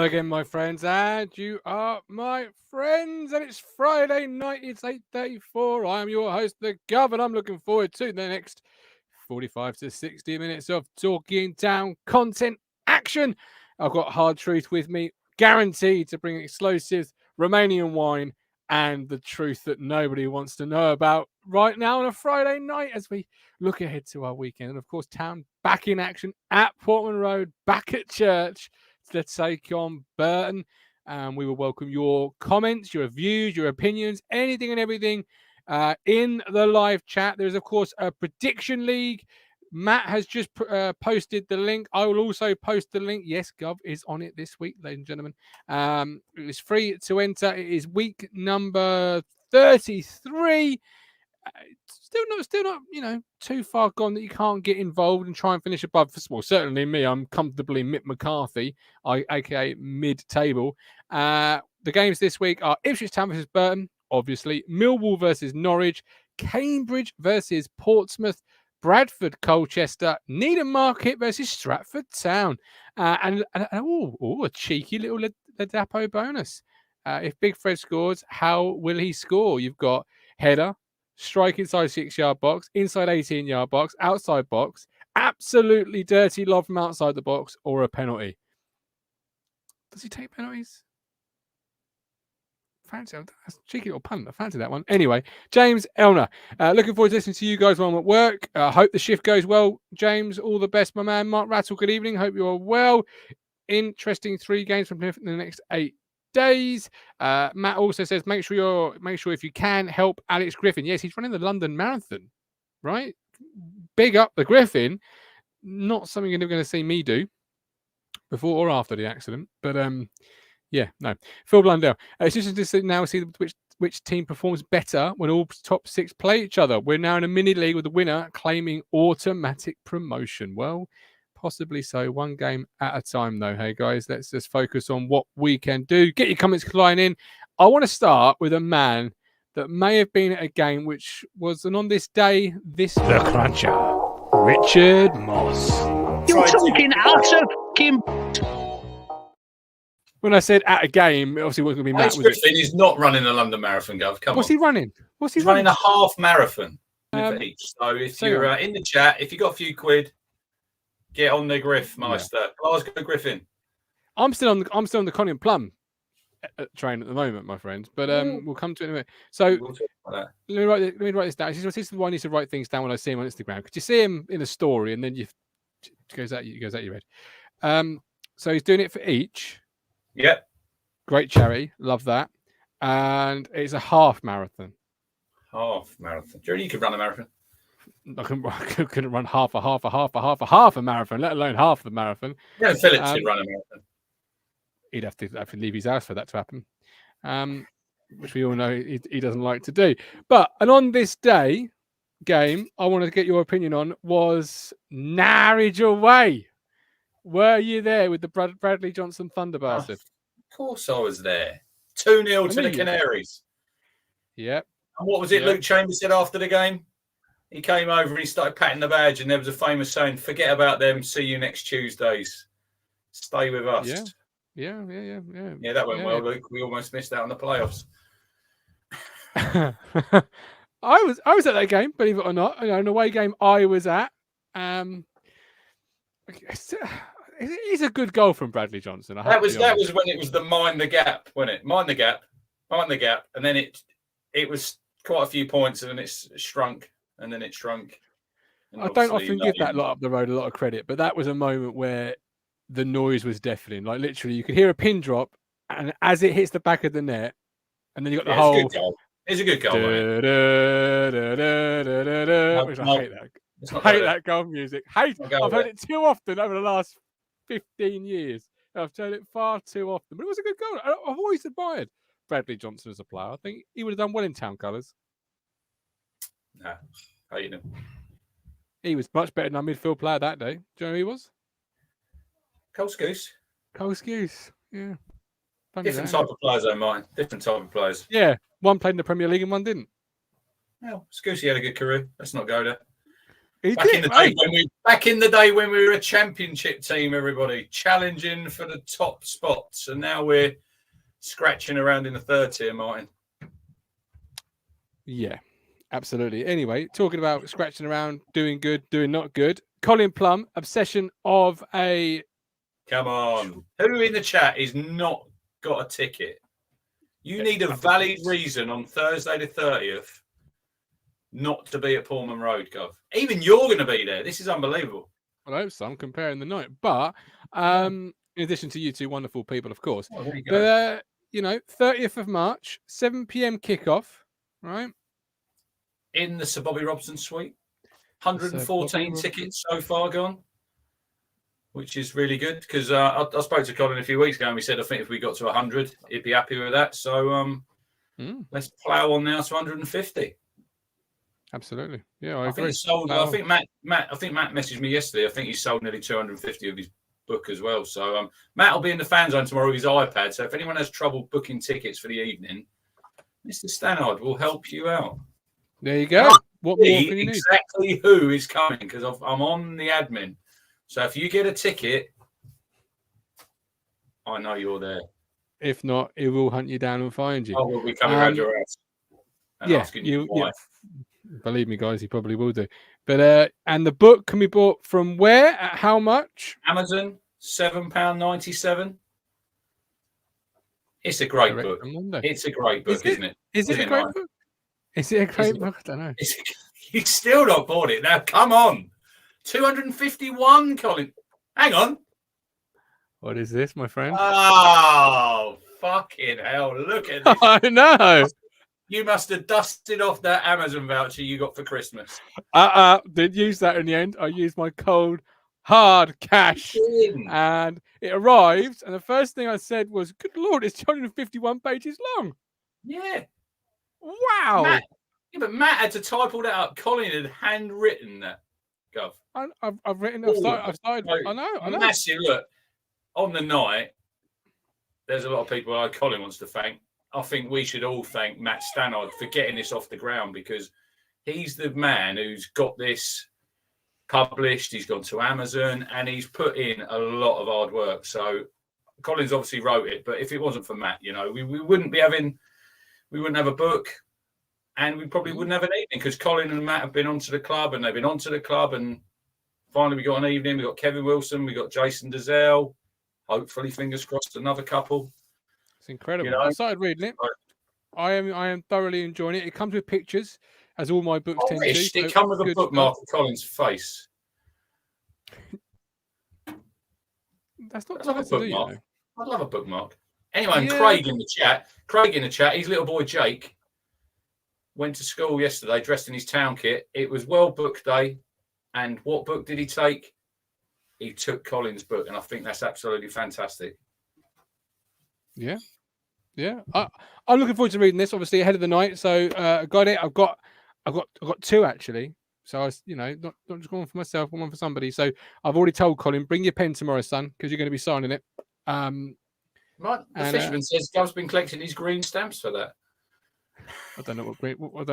again, my friends, and you are my friends, and it's Friday night, it's 8:34. I am your host, the Gov, and I'm looking forward to the next 45 to 60 minutes of Talking Town content action. I've got Hard Truth with me, guaranteed to bring explosives, Romanian wine, and the truth that nobody wants to know about right now on a Friday night as we look ahead to our weekend. And of course, Town back in action at Portman Road, back at church to take on Burton. We will welcome your comments, your views, your opinions, anything and everything in the live chat. There's, of course, a prediction league. Matt has just posted the link. I will also post the link. Yes, Gov is on it this week, ladies and gentlemen. It's free to enter. It is week number 33. Still not, too far gone that you can't get involved and try and finish above. Well, certainly me. I'm comfortably Mick McCarthy, aka mid-table. The games this week are Ipswich Town versus Burton, obviously. Millwall versus Norwich. Cambridge versus Portsmouth. Bradford, Colchester, Needham Market versus Stratford Town. And a cheeky little Ladapo bonus. If Big Fred scores, how will he score? You've got header, strike inside 6-yard box, inside 18-yard box, outside box, absolutely dirty lob from outside the box, or a penalty. Does he take penalties? Fancy that's a cheeky little punt. I fancy that one. Anyway, James Elner, looking forward to listening to you guys while I'm at work. Hope the shift goes well. James, all the best, my man. Mark Rattle, good evening. Hope you are well. Interesting 3 games from in the next 8 days. Matt also says make sure if you can help Alex Griffin. Yes, he's running the London Marathon, right? Big up the Griffin. Not something you're going to see me do before or after the accident, but yeah, no. Phil Blundell. It's interesting to now see which team performs better when all top 6 play each other. We're now in a mini league with the winner claiming automatic promotion. Well, possibly so. 1 game at a time, though. Hey, guys, let's just focus on what we can do. Get your comments flying in. I want to start with a man that may have been at a game which was on this day, the cruncher, Richard Moss. You're talking utter fucking. When I said at a game, it obviously wasn't going to be Matt. Griffin is not running a London Marathon, Gov. Come on. What's he running? He's running a half marathon for each. So if you're in the chat, if you got a few quid, get on the Griff, Meister. Yeah. Glasgow Griffin. I'm still on the Colin Plum train at the moment, my friends. But we'll come to it in a minute. So we'll talk about that. Let me write this down. This is why I need to write things down when I see him on Instagram. Because you see him in a story and then it goes out your head. So he's doing it for each. Yep. Great cherry. Love that. And it's a half marathon. Half marathon. Do you think you could run a marathon? I couldn't run half a marathon, let alone half the marathon. Yeah, Phillips could run a marathon. He'd have to leave his house for that to happen, which we all know he doesn't like to do. And on this day game, I wanted to get your opinion on was Norwich away. Were you there with the Bradley Johnson Thunder bastard? Of course I was there. 2-0 to the Canaries. Yep. And what was it Luke Chambers said after the game? He came over and he started patting the badge, and there was a famous saying, "Forget about them. See you next Tuesdays. Stay with us." Yeah, that went well, Luke. We almost missed out on the playoffs. I was at that game, believe it or not. An away game I was at. It's a good goal from Bradley Johnson. That was when it was the mind the gap, wasn't it? Mind the gap, and then it was quite a few points, and then it's shrunk. And then it shrunk. I don't often give that lot up the road a lot of credit, but that was a moment where the noise was deafening. Like literally, you could hear a pin drop, and as it hits the back of the net, and then you got the whole. It's a good goal. I hate that. I hate that goal music. I've heard it too often over the last 15 years. I've heard it far too often, but it was a good goal. I've always admired Bradley Johnson as a player. I think he would have done well in Town colours. Nah, hate him. He was much better than our midfield player that day. Do you know who he was? Cole Scouse. Yeah. Different type of players, though, mine. Different type of players. Yeah. One played in the Premier League and one didn't. Well, Scousey had a good career. Let's not go there. Back in the day when we were a championship team, everybody challenging for the top spots, and now we're scratching around in the third tier, Martin. Yeah, absolutely. Anyway, talking about scratching around, doing good, doing not good. Colin Plum, obsession of a. Come on, who in the chat is not got a ticket? You need a valid reason on Thursday the 30th not to be at Pullman Road, Gov. Even you're going to be there. This is unbelievable. I hope so. I'm comparing the night, but in addition to you two wonderful people, of course. Oh, there you go. But 30th of March, 7 p.m. kickoff, right? In the Sir Bobby Robson suite. 114 tickets so far gone, which is really good because I spoke to Colin a few weeks ago and we said I think if we got to 100, he'd be happy with that. So let's plough on now to 150. Absolutely, yeah, I agree. Think sold, I think Matt messaged me yesterday. I think he sold nearly 250 of his book as well. So Matt will be in the fan zone tomorrow with his iPad. So if anyone has trouble booking tickets for the evening, Mr. Stannard will help you out. There you go. What more can you exactly need? Who is coming? Because I'm on the admin. So if you get a ticket, I know you're there. If not, it will hunt you down and find you. I will be coming around your ass and asking you why. Believe me, guys, he probably will do. But and the book can be bought from where? At how much? Amazon, £7.97. It's a great book. It's a great book, isn't it? Is it a great book? Is it a great book? I don't know. You still not bought it. Now, come on. 251, Colin. Hang on. What is this, my friend? Oh, fucking hell. Look at this. I know. You must have dusted off that Amazon voucher you got for Christmas. Didn't use that in the end. I used my cold, hard cash. And it arrived. And the first thing I said was, good Lord, it's 251 pages long. Yeah. Wow. Matt had to type all that up. Colin had handwritten that, Gov. I've written. I've started. I know. Massive. Look, on the night, there's a lot of people like Colin wants to thank. I think we should all thank Matt Stannard for getting this off the ground because he's the man who's got this published. He's gone to Amazon and he's put in a lot of hard work. So Colin's obviously wrote it, but if it wasn't for Matt, we wouldn't have a book. And we probably wouldn't have an evening because Colin and Matt have been onto the club and they've been onto the club. And finally, we got an evening. We got Kevin Wilson. We got Jason Dezelle. Hopefully, fingers crossed, another couple. It's incredible. I started reading it. I am thoroughly enjoying it. It comes with pictures, as all my books tend to. It comes with a bookmark of Colin's face. That's not nice to do, I'd love a bookmark. Anyway, and Craig in the chat, his little boy Jake went to school yesterday dressed in his town kit. It was World Book Day. And what book did he take? He took Colin's book. And I think that's absolutely fantastic. Yeah. Yeah. I'm looking forward to reading this, obviously, ahead of the night. So I got it. I've got two, actually. So I was, not just going for myself, one for somebody. So I've already told Colin, bring your pen tomorrow, son, because you're going to be signing it. Right. The fisherman says Gov's been collecting his green stamps for that. I don't know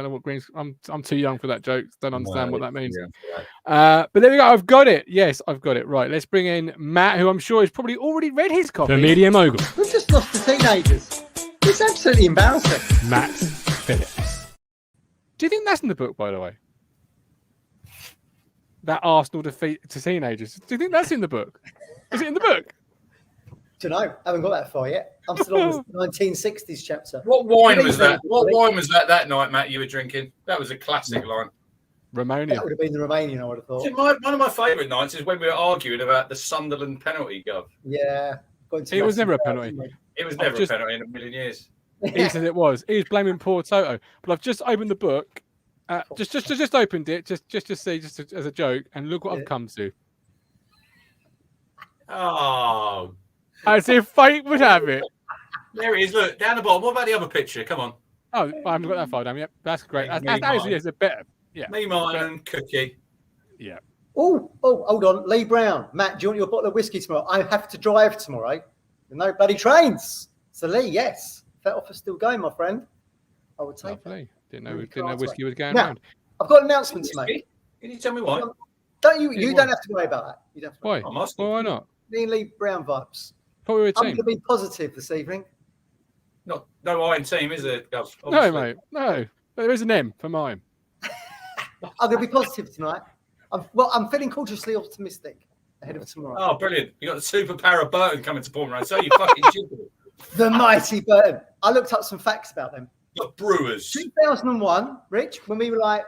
what greens. I'm too young for that joke. Don't understand what that means. Yeah, but there we go. I've got it. Yes, I've got it. Right. Let's bring in Matt, who I'm sure has probably already read his copy. The Media Mogul. We've just lost the teenagers. It's absolutely embarrassing. Matt Phillips. Do you think that's in the book, by the way? That Arsenal defeat to teenagers. Do you think that's in the book? Is it in the book? Don't know. I haven't got that far yet. I'm still on the 1960s chapter. What wine was that? What wine was that night, Matt, you were drinking? That was a classic line. Romanian. That would have been the Romanian, I would have thought. One of my favourite nights is when we were arguing about the Sunderland penalty, Gov. Yeah. It was never a penalty. It was never a penalty in a million years. He said it was. He was blaming poor Toto. But I've just opened the book. Just opened it, just to see, as a joke, and look what I've come to. Oh. As if fate would have it. There it is. Look, down the bottom. What about the other picture? Come on. Oh, I haven't got that far down yet. That's great. That is a better. Yeah. Me, Martin, and Cookie. Yeah. Oh, hold on. Lee Brown. Matt, do you want your bottle of whiskey tomorrow? I have to drive tomorrow. No bloody trains. So, Lee, yes. That offer's still going, my friend. I would take it. Didn't know whiskey was going now, around. I've got an announcement to make. Can you tell me why? Don't you? You don't have to worry about that. You don't have to worry. Why? I'm asking. Why not? Me and Lee Brown vibes. Thought we were a I'm going team. to be positive this evening. No iron team, is there, Gov? No, Obviously. mate. No. There is an M for mine. I'm going to be positive tonight. I'm feeling cautiously optimistic ahead of tomorrow. Oh, brilliant. You got the superpower of Burton coming to Bournemouth Road. So you fucking jiggle. The mighty Burton. I looked up some facts about them. The Brewers. 2001, Rich, when we were like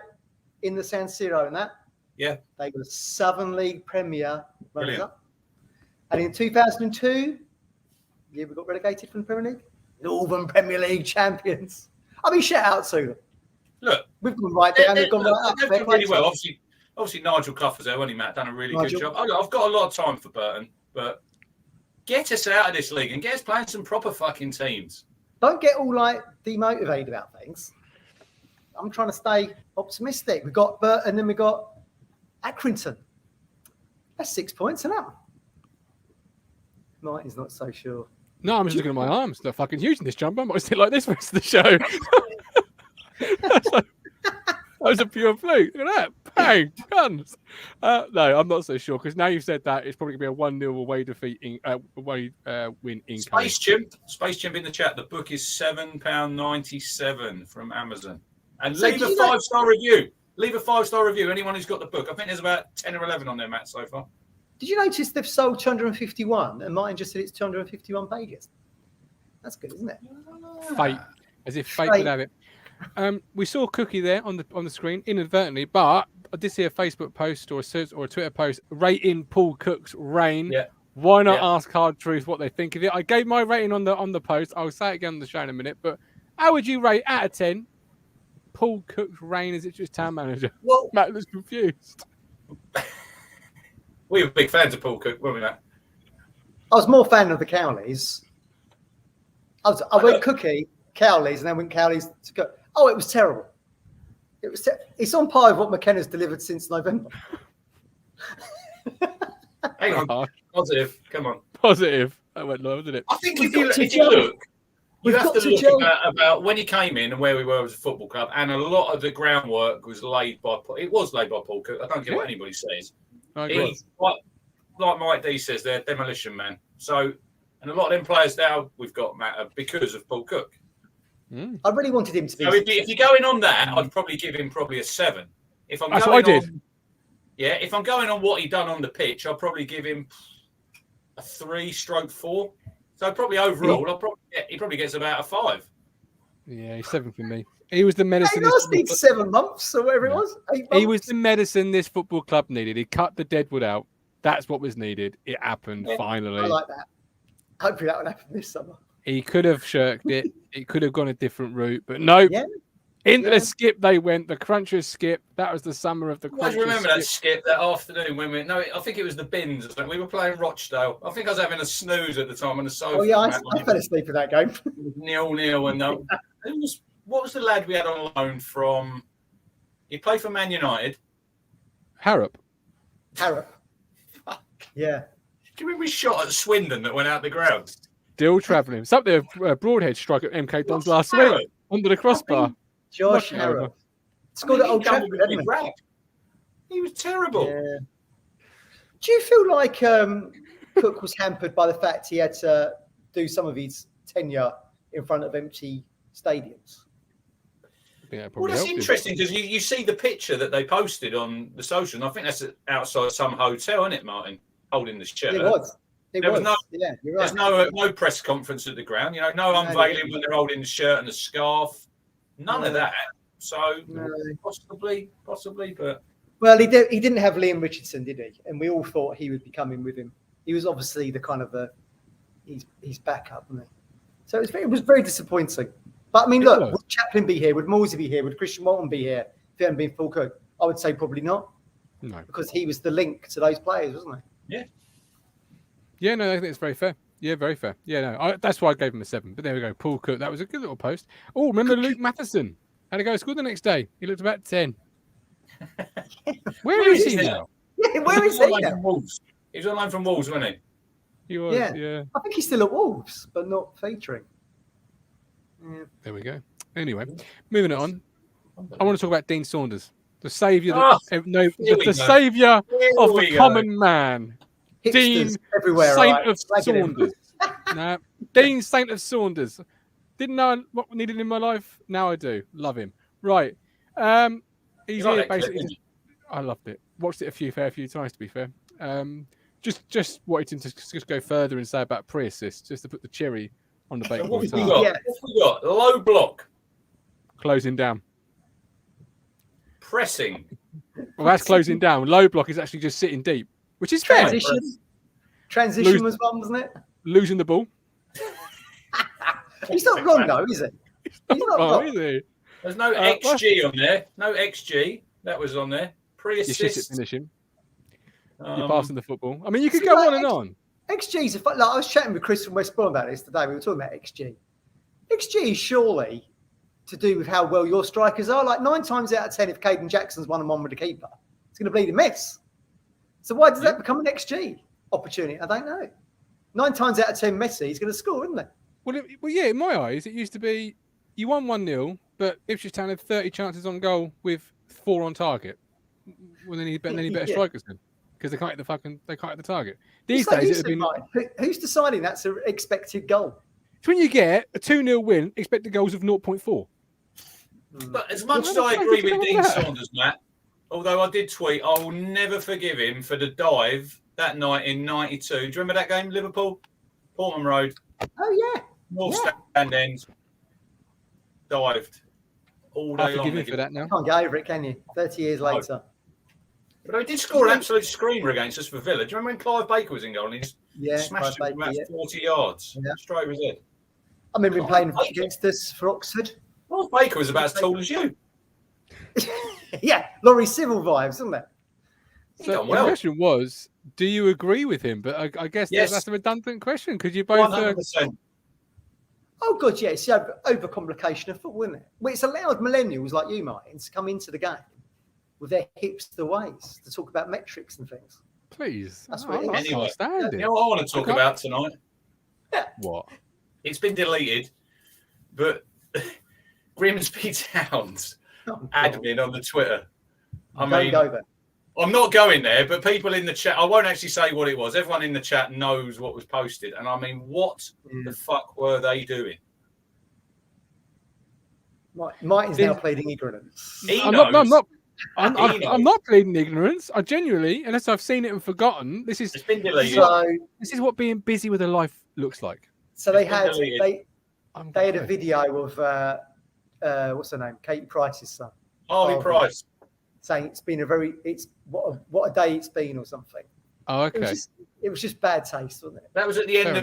in the San Siro and that, Yeah. they were Southern League Premier runners Brilliant. up. And in 2002, we got relegated from the Premier League. Northern Premier League champions. I mean, shout out to them. Look, We've gone right down. They've gone right up. they've done really well. Obviously, Nigel Clough was there, wasn't he, Matt? Done a really good Nigel. job. I've got a lot of time for Burton, but get us out of this league and get us playing some proper fucking teams. Don't get all like demotivated about things. I'm trying to stay optimistic. We've got Burton and we've got Accrington. That's 6 points, isn't it? Martin's not so sure. No, I'm just looking at my arms. They're fucking huge in this jumper. I might sit like this for the rest of the show. That was a pure fluke. Look at that. Bang. Guns. No, I'm not so sure because now you've said that, it's probably going to be a 1-0 away defeat, win in Space Chimp in the chat. The book is £7.97 from Amazon. And So leave a do you know- 5-star review. Leave a 5-star review. Anyone who's got the book. I think there's about 10 or 11 on there, Matt, so far. Did you notice they've sold 251 and Martin just said it's 251 pages? That's good, isn't it? Fate. As if fate Fate. would have it. We saw Cookie there on the screen inadvertently, but I did see a Facebook post or a Twitter post rating Paul Cook's reign. Yeah. Why not Yeah. ask Hard Truth what they think of it? I gave my rating on the post. I'll say it again on the show in a minute. But how would you rate out of 10 Paul Cook's reign as Ipswich Town manager? Well, Matt looks confused. We were big fans of Paul Cook, weren't we, Matt? I was more fan of the Cowleys. I went Cookie, Cowleys, and then went Cowleys to go. Oh, it was terrible. It's on par with what McKenna's delivered since November. Hang on. Positive. Come on. Positive. That went low, didn't it? I think We've if you got to look, We've you have got to to look gel. about when he came in and where we were as a football club, and a lot of the groundwork was laid by Paul Cook. I don't care what anybody says. I agree. He's, like Mike D says, they're demolition man. So, and a lot of them players now we've got, Matt, are because of Paul Cook. I really wanted him to be. So if you're going on that, I'd probably give him a 7. If I'm That's going what I did. on, yeah, if I'm going on what he done on the pitch, I'll probably give him a 3/4. So probably overall, he probably gets about a 5. Yeah, he's 7 for me. He was the He medicine. lasted 7 months or whatever it was. 8 months. He was the medicine this football club needed. He cut the deadwood out. That's what was needed. It happened finally. I like that. Hopefully that will happen this summer. He could have shirked it. It could have gone a different route, but no. Yeah. Into the skip they went. The Crunchers skip. That was the summer of the I Crunchers remember skip. that skip that afternoon when I think it was the Bins or something. We were playing Rochdale. I think I was having a snooze at the time on the sofa. Oh yeah, I Matt, fell asleep in that game. 0-0 and what was the lad we had on loan from? He played for Man United. Harrop. Harrop. Yeah. Do you remember his shot at Swindon that went out the ground? Still travelling. Something Broadhead strike at MK Dons last week under the crossbar. Josh Knocking Harrop. over. Scored at Old he Trafford, didn't he? He was terrible. Yeah. Do you feel like Cook was hampered by the fact he had to do some of his tenure in front of empty stadiums? Yeah, Well, probably that's helped him. interesting because you see the picture that they posted on the social. And I think that's outside some hotel, isn't it, Martin? Holding the shirt. It was. There was no- Yeah, you're right. There's no press conference at the ground. No unveiling when they're holding the shirt and the scarf. None of that. So No. possibly, but Well, he didn't have Liam Richardson, did he? And we all thought he would be coming with him. He was obviously the kind of his backup, wasn't he? So it was very disappointing. But I mean, look, would Chaplin be here? Would Morsey be here? Would Christian Walton be here if he hadn't been full Cook? I would say probably not, No. because he was the link to those players, wasn't he? Yeah, no, I think it's very fair. Yeah, very fair. Yeah, no, that's why I gave him a 7. But there we go. Paul Cook. That was a good little post. Oh, remember Luke Matheson? Had to go to school the next day. He looked about 10. Where is he now? Yeah, where is he now? He was on loan from Wolves, wasn't he? He was, yeah. I think he's still at Wolves, but not featuring. Yeah. There we go. Anyway, moving it on. I want to talk about Dean Saunders. the saviour, Oh, the saviour of the common man, Hipsters Dean everywhere, Saint right? of Slagging him. Saunders. No, Dean Saint of Saunders. Didn't know what I needed in my life. Now I do. Love him. Right. He's You like here that clip, basically. didn't you? I loved it. Watched it a fair few times, to be fair. Just wanted him to just go further and say about pre-assist, just to put the cherry on the So bacon. what have we tart. got? Yeah. What have we got? Low block, Closing down. pressing. Well, that's closing down. Low block is actually just sitting deep, which is fair. Transition was one, wasn't it? Losing the ball. He's not wrong though, is he? He's not Oh, wrong. is he? There's no XG on there. No XG. That was on there. You're shit at Pre-assist. finishing. You're passing the football. I mean, you could See, go like, on and on. XG's a like I was chatting with Chris from West Brom about this today. We were talking about XG. XG is surely to do with how well your strikers are. Like 9 times out of 10, if Caden Jackson's 1-on-1 with the keeper, it's going to bleed a miss. So why does that become an XG opportunity? I don't know. 9 times out of 10, Messi is going to score, isn't it? Well, yeah, in my eyes, it used to be you won 1-0, but Ipswich Town had 30 chances on goal with 4 on target. Well, they need better strikers then, because they can't hit the target. These days, it would be. Like, who's deciding that's an expected goal? It's when you get a 2-0 win, expected goals of 0.4. But as much as I agree with Dean Saunders, Matt, although I did tweet, I will never forgive him for the dive that night in '92. Do you remember that game, Liverpool? Portman Road, Oh yeah. North Stand End. Dived all I day forgive long. him for that now. Can't get over it, can you? 30 years later. But he did score an absolute screamer against us for Villa. Do you remember when Clive Baker was in goal and he just smashed him from about 40 yards straight over his head? I remember him playing against us for Oxford. Clive Baker was about as tall as you. Yeah, Laurie Civil vibes, isn't it? So the question was, do you agree with him? But I guess that's a redundant question because you both. 100%. Oh, God, yeah. It's the overcomplication of football, isn't it? Well, it's allowed millennials like you, Martin, to come into the game with their hipster ways to talk about metrics and things. Please. That's what it is. Anyway, can't stand you it. know what I want to talk about tonight? What? It's been deleted, but Grimsby Town's admin on the Twitter. I mean, go there. I'm not going there, but people in the chat, I won't actually say what it was. Everyone in the chat knows what was posted. And I mean, what the fuck were they doing? Martin's now pleading ignorance. I'm not pleading ignorance. I genuinely, unless I've seen it and forgotten, It's been deleted. this is what being busy with a life looks like. So they had a video of what's her name, Katie Price's son, Harvey Price, saying it's what a day it's been or something. Oh, okay. It was just bad taste, wasn't it? That was at the end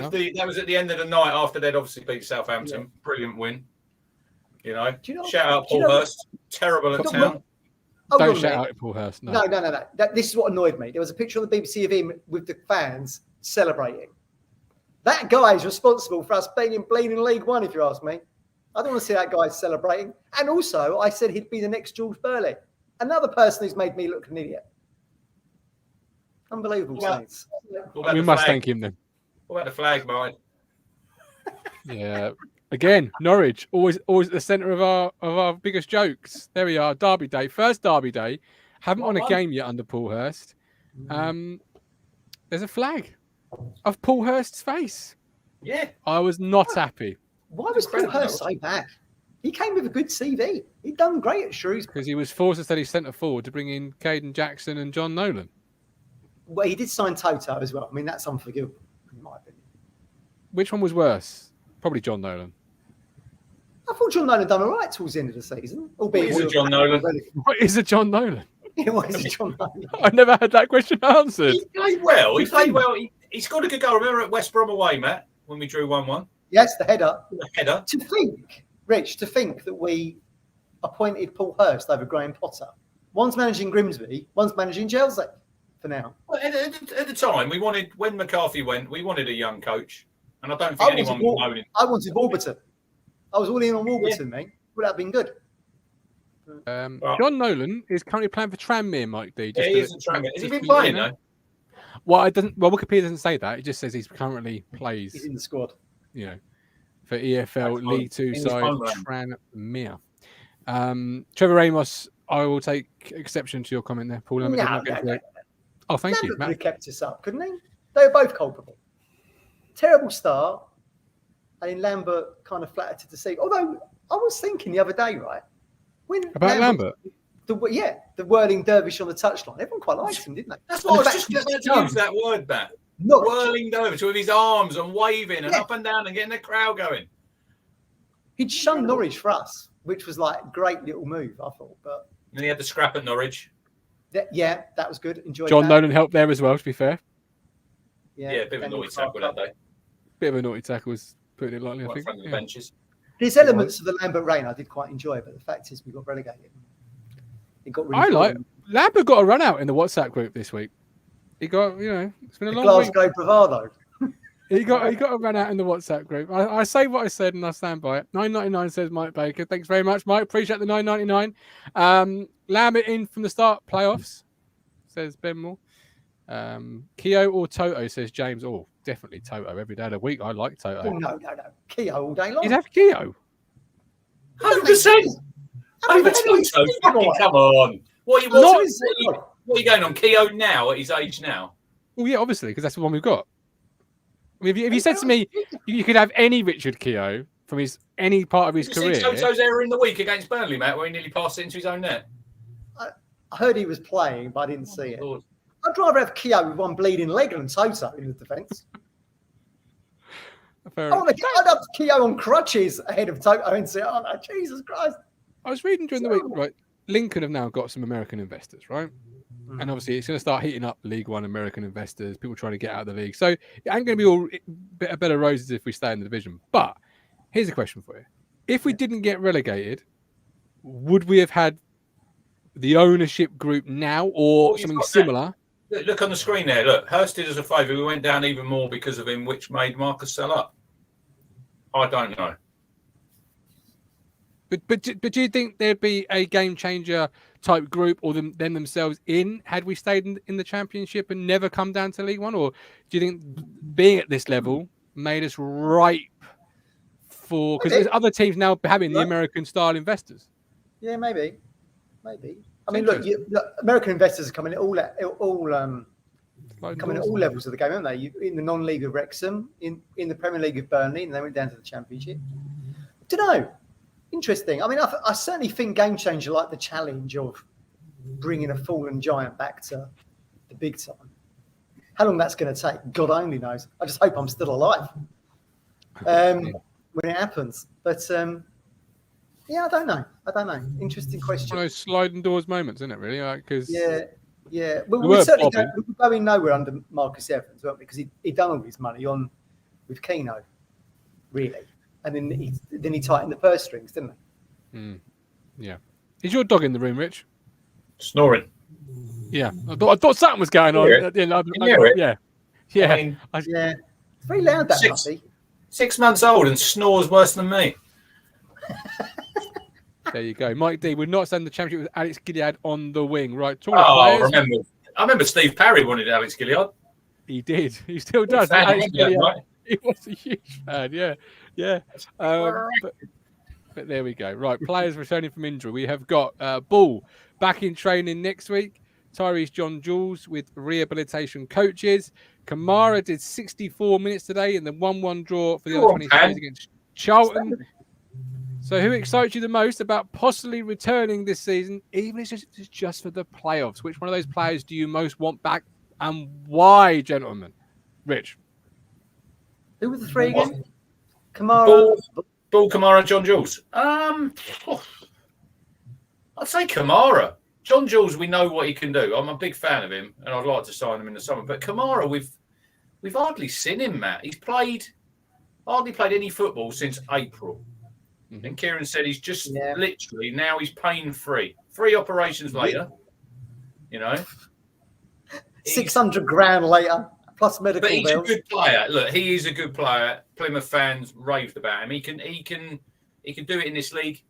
of the night after they'd obviously beat Southampton. Yeah. Brilliant win. You know, shout out Paul Hurst. Terrible at town. Don't shout out at Paul Hurst. No. This is what annoyed me. There was a picture on the BBC of him with the fans celebrating. That guy is responsible for us being in bleeding League One, if you ask me. I don't want to see that guy celebrating. And also, I said he'd be the next George Burley. Another person who's made me look an idiot. Unbelievable, Saints. We must thank him then. What about the flag, Mike? Yeah. Again, Norwich, always at the centre of our biggest jokes. There we are, Derby Day. First Derby Day. Haven't won a game yet under Paul Hurst. There's a flag of Paul Hurst's face. Yeah. I was not happy. Why was Paul Hurst so bad? He came with a good CV. He'd done great at Shrewsbury. Because he was forced to study centre forward to bring in Caden Jackson and John Nolan. Well, he did sign Toto as well. I mean, that's unforgivable, in my opinion. Which one was worse? Probably John Nolan. I thought John Nolan done all right towards the end of the season. What is a John Nolan? What is a John Nolan? What is a John Nolan? I never had that question answered. He played well. He scored a good goal. Remember at West Brom away, Matt, when we drew 1-1? Yes, the header. To think that we appointed Paul Hurst over Graham Potter. One's managing Grimsby, one's managing Chelsea for now. Well, at the time, when McCarthy went, we wanted a young coach. And I don't think anyone was moaning. I wanted Warburton. I was all in on Warburton, mate. Would that have been good? John Nolan is currently playing for Tranmere, Mike D. He is in Tranmere. Has he been playing, though? Well, Wikipedia doesn't say that. It just says he's currently plays. He's in the squad. You know, for EFL League Two side Tranmere. Trevor Ramos I will take exception to your comment there, Paul. Lambert did not get to it. Oh, thank you, Lambert Matt. could have kept us up, couldn't he? They were both culpable. Terrible start, and then Lambert kind of flattered to deceive. Although I was thinking the other day, right, when About Lambert? the whirling dervish on the touchline, everyone quite liked him, didn't they? That's what I was just about to use that word, Matt. Whirling dervish with his arms and waving and up and down and getting the crowd going. He'd shunned Norwich for us, which was like a great little move, I thought. But and then he had the scrap at Norwich. That was good. Enjoyed John that. Nolan helped there as well, to be fair. Yeah, a bit of a naughty tackle that day. Bit of a naughty tackle, was putting it lightly, I think. Front of the benches. There's elements of the Lambert reign I did quite enjoy, but the fact is we got relegated. It got really Lambert got a run out in the WhatsApp group this week. He got, it's been a long week. Glasgow bravado. He got a run out in the WhatsApp group. I say what I said and I stand by it. 9.99 says Mike Baker. Thanks very much, Mike. Appreciate the 9.99. Lambert in from the start playoffs, says Ben Moore. Keogh or Toto, says James. Oh, definitely Toto every day of the week. I like Toto. Oh, no. Keogh all day long. You'd have Keogh. 100%. Over Toto. Come on. What are you going on? Keogh now at his age now? Well, yeah, obviously, because that's the one we've got. I mean, if you said to me, you could have any Richard Keogh from any part of his career. You see Toto's error in the week against Burnley, Matt, where he nearly passed it into his own net. I heard he was playing, but I didn't see it. I'd rather have Keogh with one bleeding leg than Toto in the defence. I'd have Keogh on crutches ahead of Toto and say, oh, no, Jesus Christ. I was reading during the week, right? Lincoln have now got some American investors, right? And obviously, it's going to start heating up League One American investors, people trying to get out of the league. So it ain't going to be all better roses if we stay in the division. But here's a question for you. If we didn't get relegated, would we have had the ownership group now or something similar? Look on the screen there. Look, Hurst did us a favour. We went down even more because of him, which made Marcus sell up. I don't know. But do you think there'd be a game changer type group or them themselves had we stayed in the Championship and never come down to League One? Or do you think being at this level made us ripe for... Because there's other teams now having the American style investors. Yeah, maybe. I mean, look, American investors are coming at all coming at all levels of the game, aren't they? In the non-league of Wrexham, in the Premier League of Burnley, and they went down to the Championship. I don't know. Interesting. I mean, I certainly think game changer like the challenge of bringing a fallen giant back to the big time. How long that's going to take, God only knows. I just hope I'm still alive when it happens. But yeah, I don't know. Interesting question. One of those sliding doors moments, isn't it? Really? Because yeah. Well, we certainly were going nowhere under Marcus Evans, weren't we? Because he'd done all his money with Keno, really. And then he tightened the purse strings, didn't he? Yeah. Is your dog in the room, Rich? Snoring. Yeah. I thought something was going on. Yeah. I mean, yeah. It's very loud, that puppy. 6 months old and snores worse than me. There you go. Mike D would not send the Championship with Alex Gilead on the wing. Right. I remember Steve Parry wanted Alex Gilead. He did. He still does. He was a huge fan, yeah. But there we go. Right, players returning from injury. We have got Bull back in training next week. Tyrese John Jules with rehabilitation coaches. Kamara did 64 minutes today in the 1-1 draw for the under-23s against Charlton. So who excites you the most about possibly returning this season, even if it's just for the playoffs? Which one of those players do you most want back and why, gentlemen? Rich? Who were the three again? Kamara. Bull, Kamara, John Jules. I'd say Kamara. John Jules, we know what he can do. I'm a big fan of him, and I'd like to sign him in the summer. But Kamara, we've hardly seen him, Matt. He's hardly played any football since April. Mm-hmm. And Kieran said he's just literally now he's pain-free. 3 operations later, 600 grand later. Plus medical bills. But he's a good player. Look, he is a good player. Plymouth fans raved about him. He can do it in this league.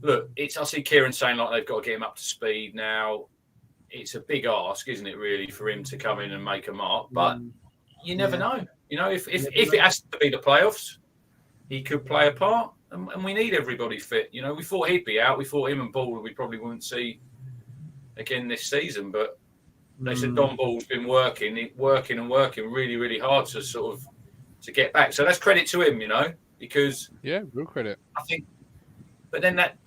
Look, I see Kieran saying like they've got to get him up to speed now. It's a big ask, isn't it, really, for him to come in and make a mark? But you never know. If it has to be the playoffs, he could play a part. and we need everybody fit. You know, we thought he'd be out. We thought him and Ball we probably wouldn't see again this season. But they said Don Ball's been working really, really hard to sort of to get back. So that's credit to him, you know, because real credit. I think. But then that,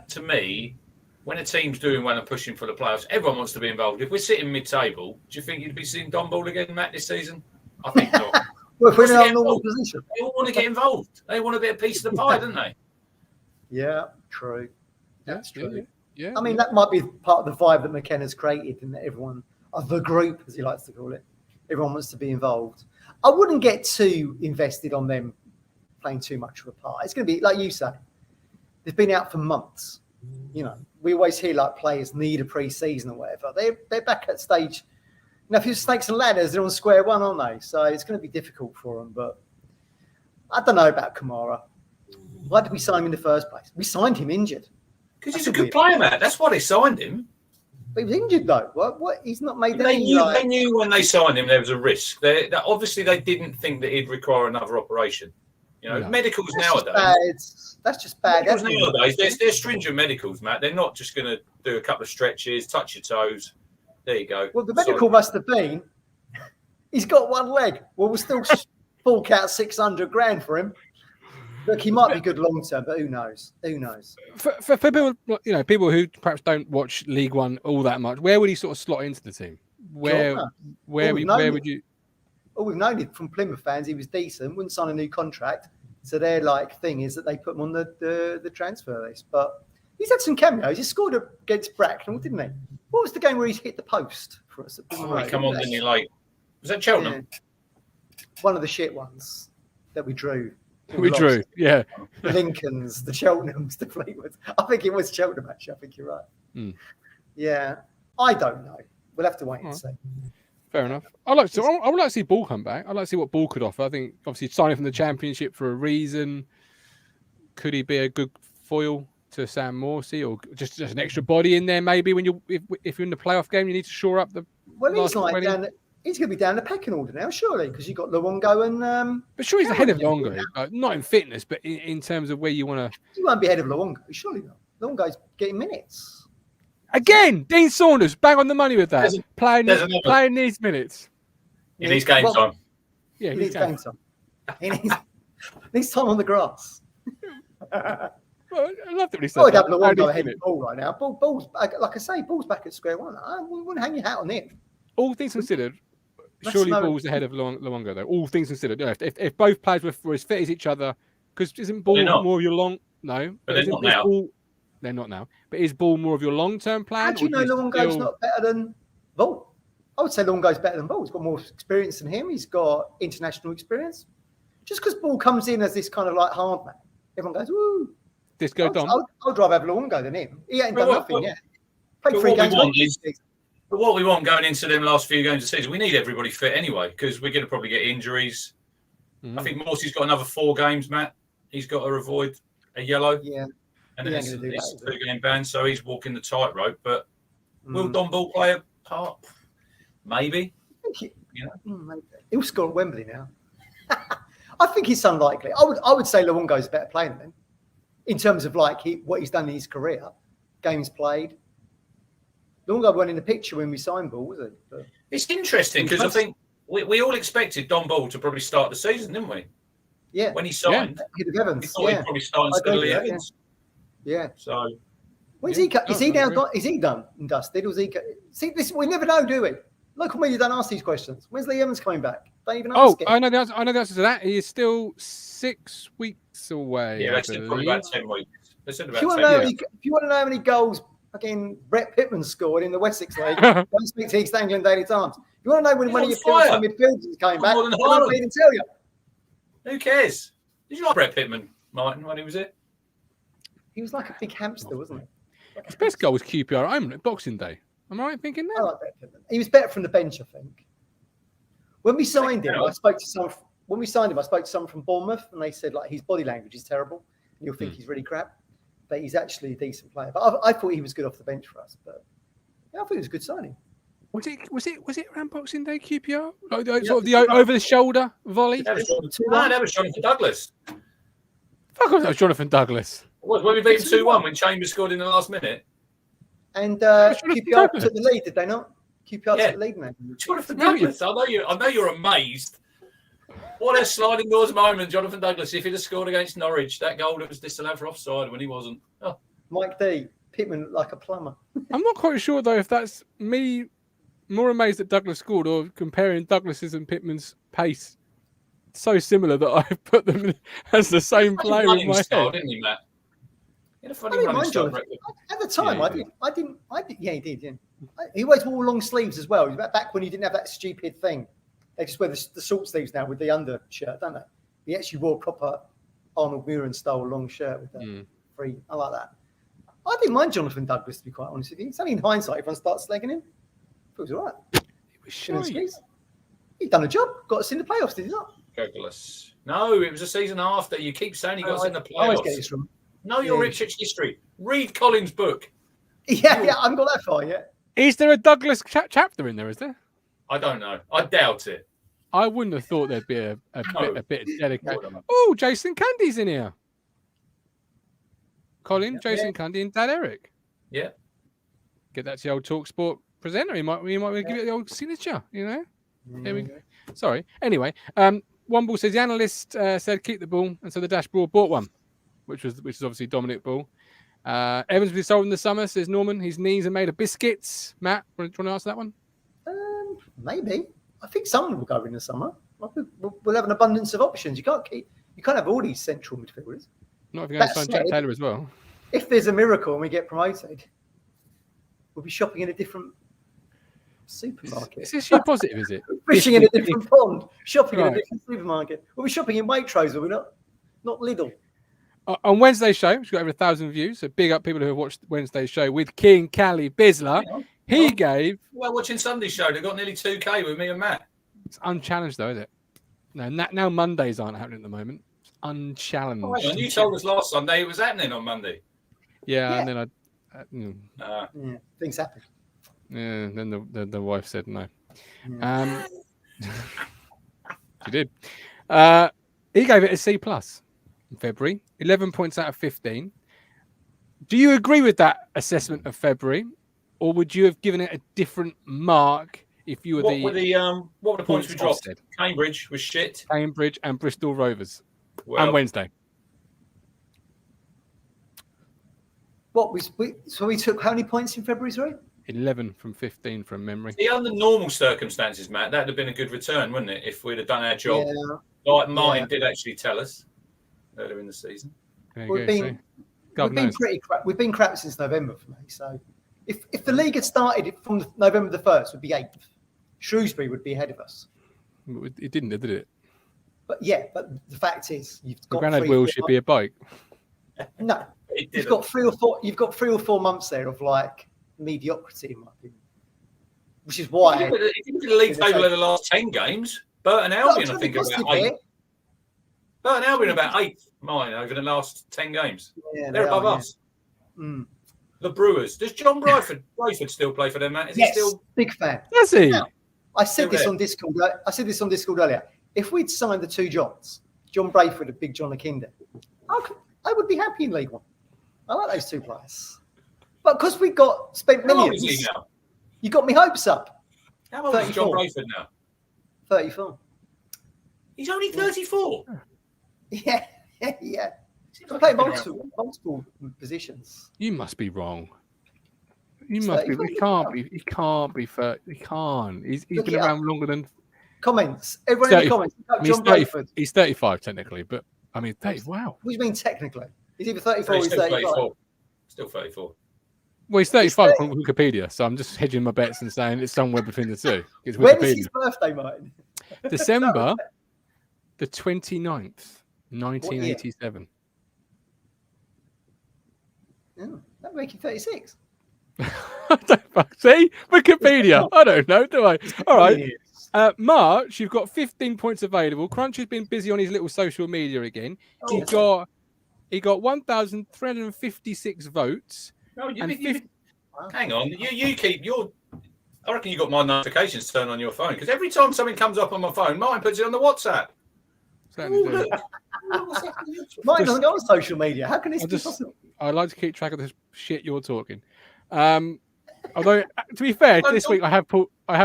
to me, when a team's doing well and pushing for the playoffs, everyone wants to be involved. If we're sitting mid-table, do you think you'd be seeing Don Ball again, Matt, this season? I think not. Well, if we're in our normal position. They all want to get involved. They want a bit of piece of the pie, don't they? Yeah, true. That's true. Yeah. I mean, that might be part of the vibe that McKenna's created, and that everyone, of the group, as he likes to call it, everyone wants to be involved. I wouldn't get too invested on them playing too much of a part. It's going to be, like you say, they've been out for months. You know, we always hear like players need a pre-season or whatever. They're back at stage. You know, if it's snakes and ladders, they're on square one, aren't they? So it's going to be difficult for them. But I don't know about Kamara. Why did we sign him in the first place? We signed him injured. Because he's a good player, Matt. That's why they signed him. But he was injured, though. What? He's not made They knew when they signed him there was a risk. Obviously, they didn't think that he'd require another operation. You know, medicals nowadays. That's just bad. Medicals nowadays, they're stringent medicals, Matt. They're not just going to do a couple of stretches, touch your toes. There you go. Well, the medical must have been, he's got one leg. Well, we'll still fork out 600 grand for him. Look, he might be good long term, but who knows? Who knows? For people, you know, people who perhaps don't watch League One all that much, where would he sort of slot into the team? Where would you? Oh, we've known it from Plymouth fans. He was decent, wouldn't sign a new contract. So their thing is that they put him on the transfer list. But he's had some cameos. He scored against Bracknell, didn't he? What was the game where he hit the post for us? Come on, didn't he? Like, was that Cheltenham? Yeah. One of the shit ones that we drew. We drew, yeah. The Lincolns, the Cheltenhams, the Fleetwoods. I think it was Cheltenham, actually. I think you're right. Yeah. I don't know. We'll have to wait and see. Fair enough. I would like to see Ball come back. I'd like to see what Ball could offer. I think obviously signing from the Championship for a reason. Could he be a good foil to Sam Morsey, or just an extra body in there? Maybe when if you're in the playoff game, you need to shore up the. Well, he's like he's going to be down the pecking order now, surely, because you've got Luongo and. But sure, he's ahead of Luongo, not in fitness, but in terms of where you want to. He won't be ahead of Luongo, surely not. Luongo's getting minutes. Again, Dean Saunders, bang on the money with that. Playing these minutes. He needs game time. Yeah, he needs game time. He needs time on the grass. Well, I love that he said I'd have Luongo ahead of Ball right now. Ball's back, like I say, Ball's back at square one. We wouldn't hang your hat on him. All things considered, surely Ball's ahead of Luongo, though. All things considered. Yeah, if both players were as fit as each other, because isn't Ball more of your long... No. But they're not now. They're not now. But is Ball more of your long-term plan? How do you know Luongo's not better than Ball? I would say Luongo's better than Ball. He's got more experience than him. He's got international experience. Just because Ball comes in as this kind of like hard man, everyone goes, woo. Disco Dom. I'd rather have Luongo than him. He ain't done nothing yet. Played 3 games. But what we want going into them last few games of the season, we need everybody fit anyway, because we're going to probably get injuries. I think Morsey's got another 4 games, Matt. He's got to avoid a yellow. Yeah. And then it's a 2-game ban, so he's walking the tightrope. But will Don Ball play a part? Maybe. He'll score at Wembley now. I think it's unlikely. I would say Luongo's a better player than him in terms of like what he's done in his career, games played. Luongo wasn't in the picture when we signed Ball, was it? But it's interesting because I think we all expected Don Ball to probably start the season, didn't we? Yeah. When he signed, Evans, we thought he'd probably start instead of Evans. Yeah. So, is he done and dusted? Or is he? See, this we never know, do we? Local media don't ask these questions. When's Lee Evans coming back? Don't even ask it. I know the answer to that. He is still 6 weeks away. Yeah, that's probably about 10 weeks. They said about if you want to know how many goals fucking Brett Pittman scored in the Wessex League, don't speak to East Anglian Daily Times. If you want to know when one of your midfielders is coming back, I don't even tell you. Who cares? Did you like Brett Pittman, Martin, when he was it? He was like a big hamster, wasn't he? His best goal was QPR at home at Boxing Day. Am I right thinking that? I like Brett Pittman. He was better from the bench, I think. When we signed him, I spoke to someone from Bournemouth, and they said like his body language is terrible. You'll think he's really crap, but he's actually a decent player. But I thought he was good off the bench for us. But yeah, I thought it was a good signing. Was it around Boxing Day QPR? Like sort of the over the shoulder volley? That was Jonathan Douglas. Fuck off, that was Jonathan Douglas. What, when we beat him 2-1 when Chambers scored in the last minute? And Jonathan QPR Douglas. took the lead, did they not? QPR Yeah. took the lead, man. Jonathan No, Douglas, I know you're amazed. What a sliding doors moment, Jonathan Douglas. If he'd have scored against Norwich, that goal that was disallowed for offside when he wasn't. Oh. Mike D. Pittman looked like a plumber. I'm not quite sure though if that's me more amazed that Douglas scored or comparing Douglas's and Pittman's pace so similar that I've put them as the same player in Running my style, head. didn't he, Matt? He had a I funny didn't running mind style. Jonathan. At the time, Yeah, I didn't. Yeah, he did. Yeah. He always wore long sleeves as well. It was back when he didn't have that stupid thing. They just wear the short sleeves now with the undershirt, don't they? He actually wore a proper Arnold Muren style long shirt with the free. I like that. I didn't mind Jonathan Douglas, to be quite honest with you. It's only in hindsight everyone starts slagging him. It was all right. It was shy. He'd done a job. Got us in the playoffs, did he not? Douglas. No, it was a season after. You keep saying he got us in the I always get playoffs. this wrong. Know your Yeah. Ipswich history. Read Colin's book. Yeah, I haven't got that far yet. Is there a Douglas chapter in there, is there? I don't know. I doubt it. I wouldn't have thought there'd be a No. bit of dedicated. No. Oh, Jason Candy's in here. Colin, Jason Candy, and Dad Eric. Yeah. Get that to the old TalkSport presenter. He might give it the old signature, you know? There we go. Sorry. Anyway, Womble says the analyst said keep the ball, and so the dashboard bought one, which is obviously Dominic Ball. Evans will be sold in the summer, says Norman. His knees are made of biscuits. Matt, do you want to answer that one? Maybe. I think someone will go in the summer. We'll have an abundance of options. You can't have all these central midfielders. Not if you're going to That sign Jack said- Taylor as well. If there's a miracle and we get promoted, we'll be shopping in a different supermarket. Is this you positive, is it? Fishing in a different pond. Shopping in a Right. different supermarket. We'll be shopping in Waitrose, will we not? Not Lidl. On Wednesday's show, which got over 1,000 views, so big up people who have watched Wednesday's show with King Callie Bisler. He gave... Well, watching Sunday's show, they got nearly 2K with me and Matt. It's unchallenged, though, is it? No, now Mondays aren't happening at the moment. It's unchallenged. Oh, hang on, you told us last Sunday it was happening on Monday. Yeah, Yeah. and then Yeah, things happen. then the wife said no. Yeah. She did. He gave it a C+ in February, 11 points out of 15. Do you agree with that assessment of February, or would you have given it a different mark if you were What were the points we dropped? offset? Cambridge was shit. Cambridge and Bristol Rovers Well, and Wednesday. So we took how many points in February, sorry? 11 from 15 from memory. see, under normal circumstances, Matt, that'd have been a good return, wouldn't it? If we'd have done our job, Yeah. like Martin did actually tell us earlier in the season. There you We've go, been, see? God we've been knows. pretty crap. We've been crap since November for me. So if the league had started from November the 1st, would be 8th. Shrewsbury would be ahead of us. It didn't, did it? But the fact is, you've The got Granite three, wheel four should be a bike. No, It you've didn't. got 3 or 4. You've got 3 or 4 months there of like mediocrity, in my opinion. Which is why. If you look at the league table in the last 10 games, Burton Albion, I think, are about 8th. Burton Albion about 8th, mine, over the last 10 games. Yeah, They're above us. Mm. The Brewers. Does John Brayford still play for them, Matt? Is Yes, he still? big fan. Does he? Now, I said Still this there. on Discord. I said this on Discord earlier. If we'd signed the 2 Johns, John Brayford and Big John Akinda, I would be happy in League One. I like those 2 players. But because we spent How old is he millions, now? you got me hopes up. How old is John 34. Brayford now? 34. He's only 34. Yeah. Seems I like play he's been around. multiple positions. You must be wrong. You must be. He can't be. He can't be. He can't. He's Look been it up. around longer than. Comments. Everyone in 30. the comments. I mean, John Brayford. he's 35 technically, but I mean, 30. Wow. What do you mean technically? He's either 34 or He's he's still 35. 34. Still 34. Well, he's 35 on Wikipedia, so I'm just hedging my bets and saying it's somewhere between the two. It's When's Wikipedia. his birthday, Martin? December the 29th, 1987. Oh, that make you 36. I don't fuck. See? Wikipedia. I don't know, do I? All right. March, you've got 15 points available. Crunch has been busy on his little social media again. He got 1,356 votes. No, And hang on. You keep your. I reckon you got my notifications turned on your phone because every time something comes up on my phone, mine puts it on the WhatsApp. Certainly do. Mine doesn't go on social media. How can this be just- possible? I like to keep track of the shit you're talking. Although, to be fair, this week I have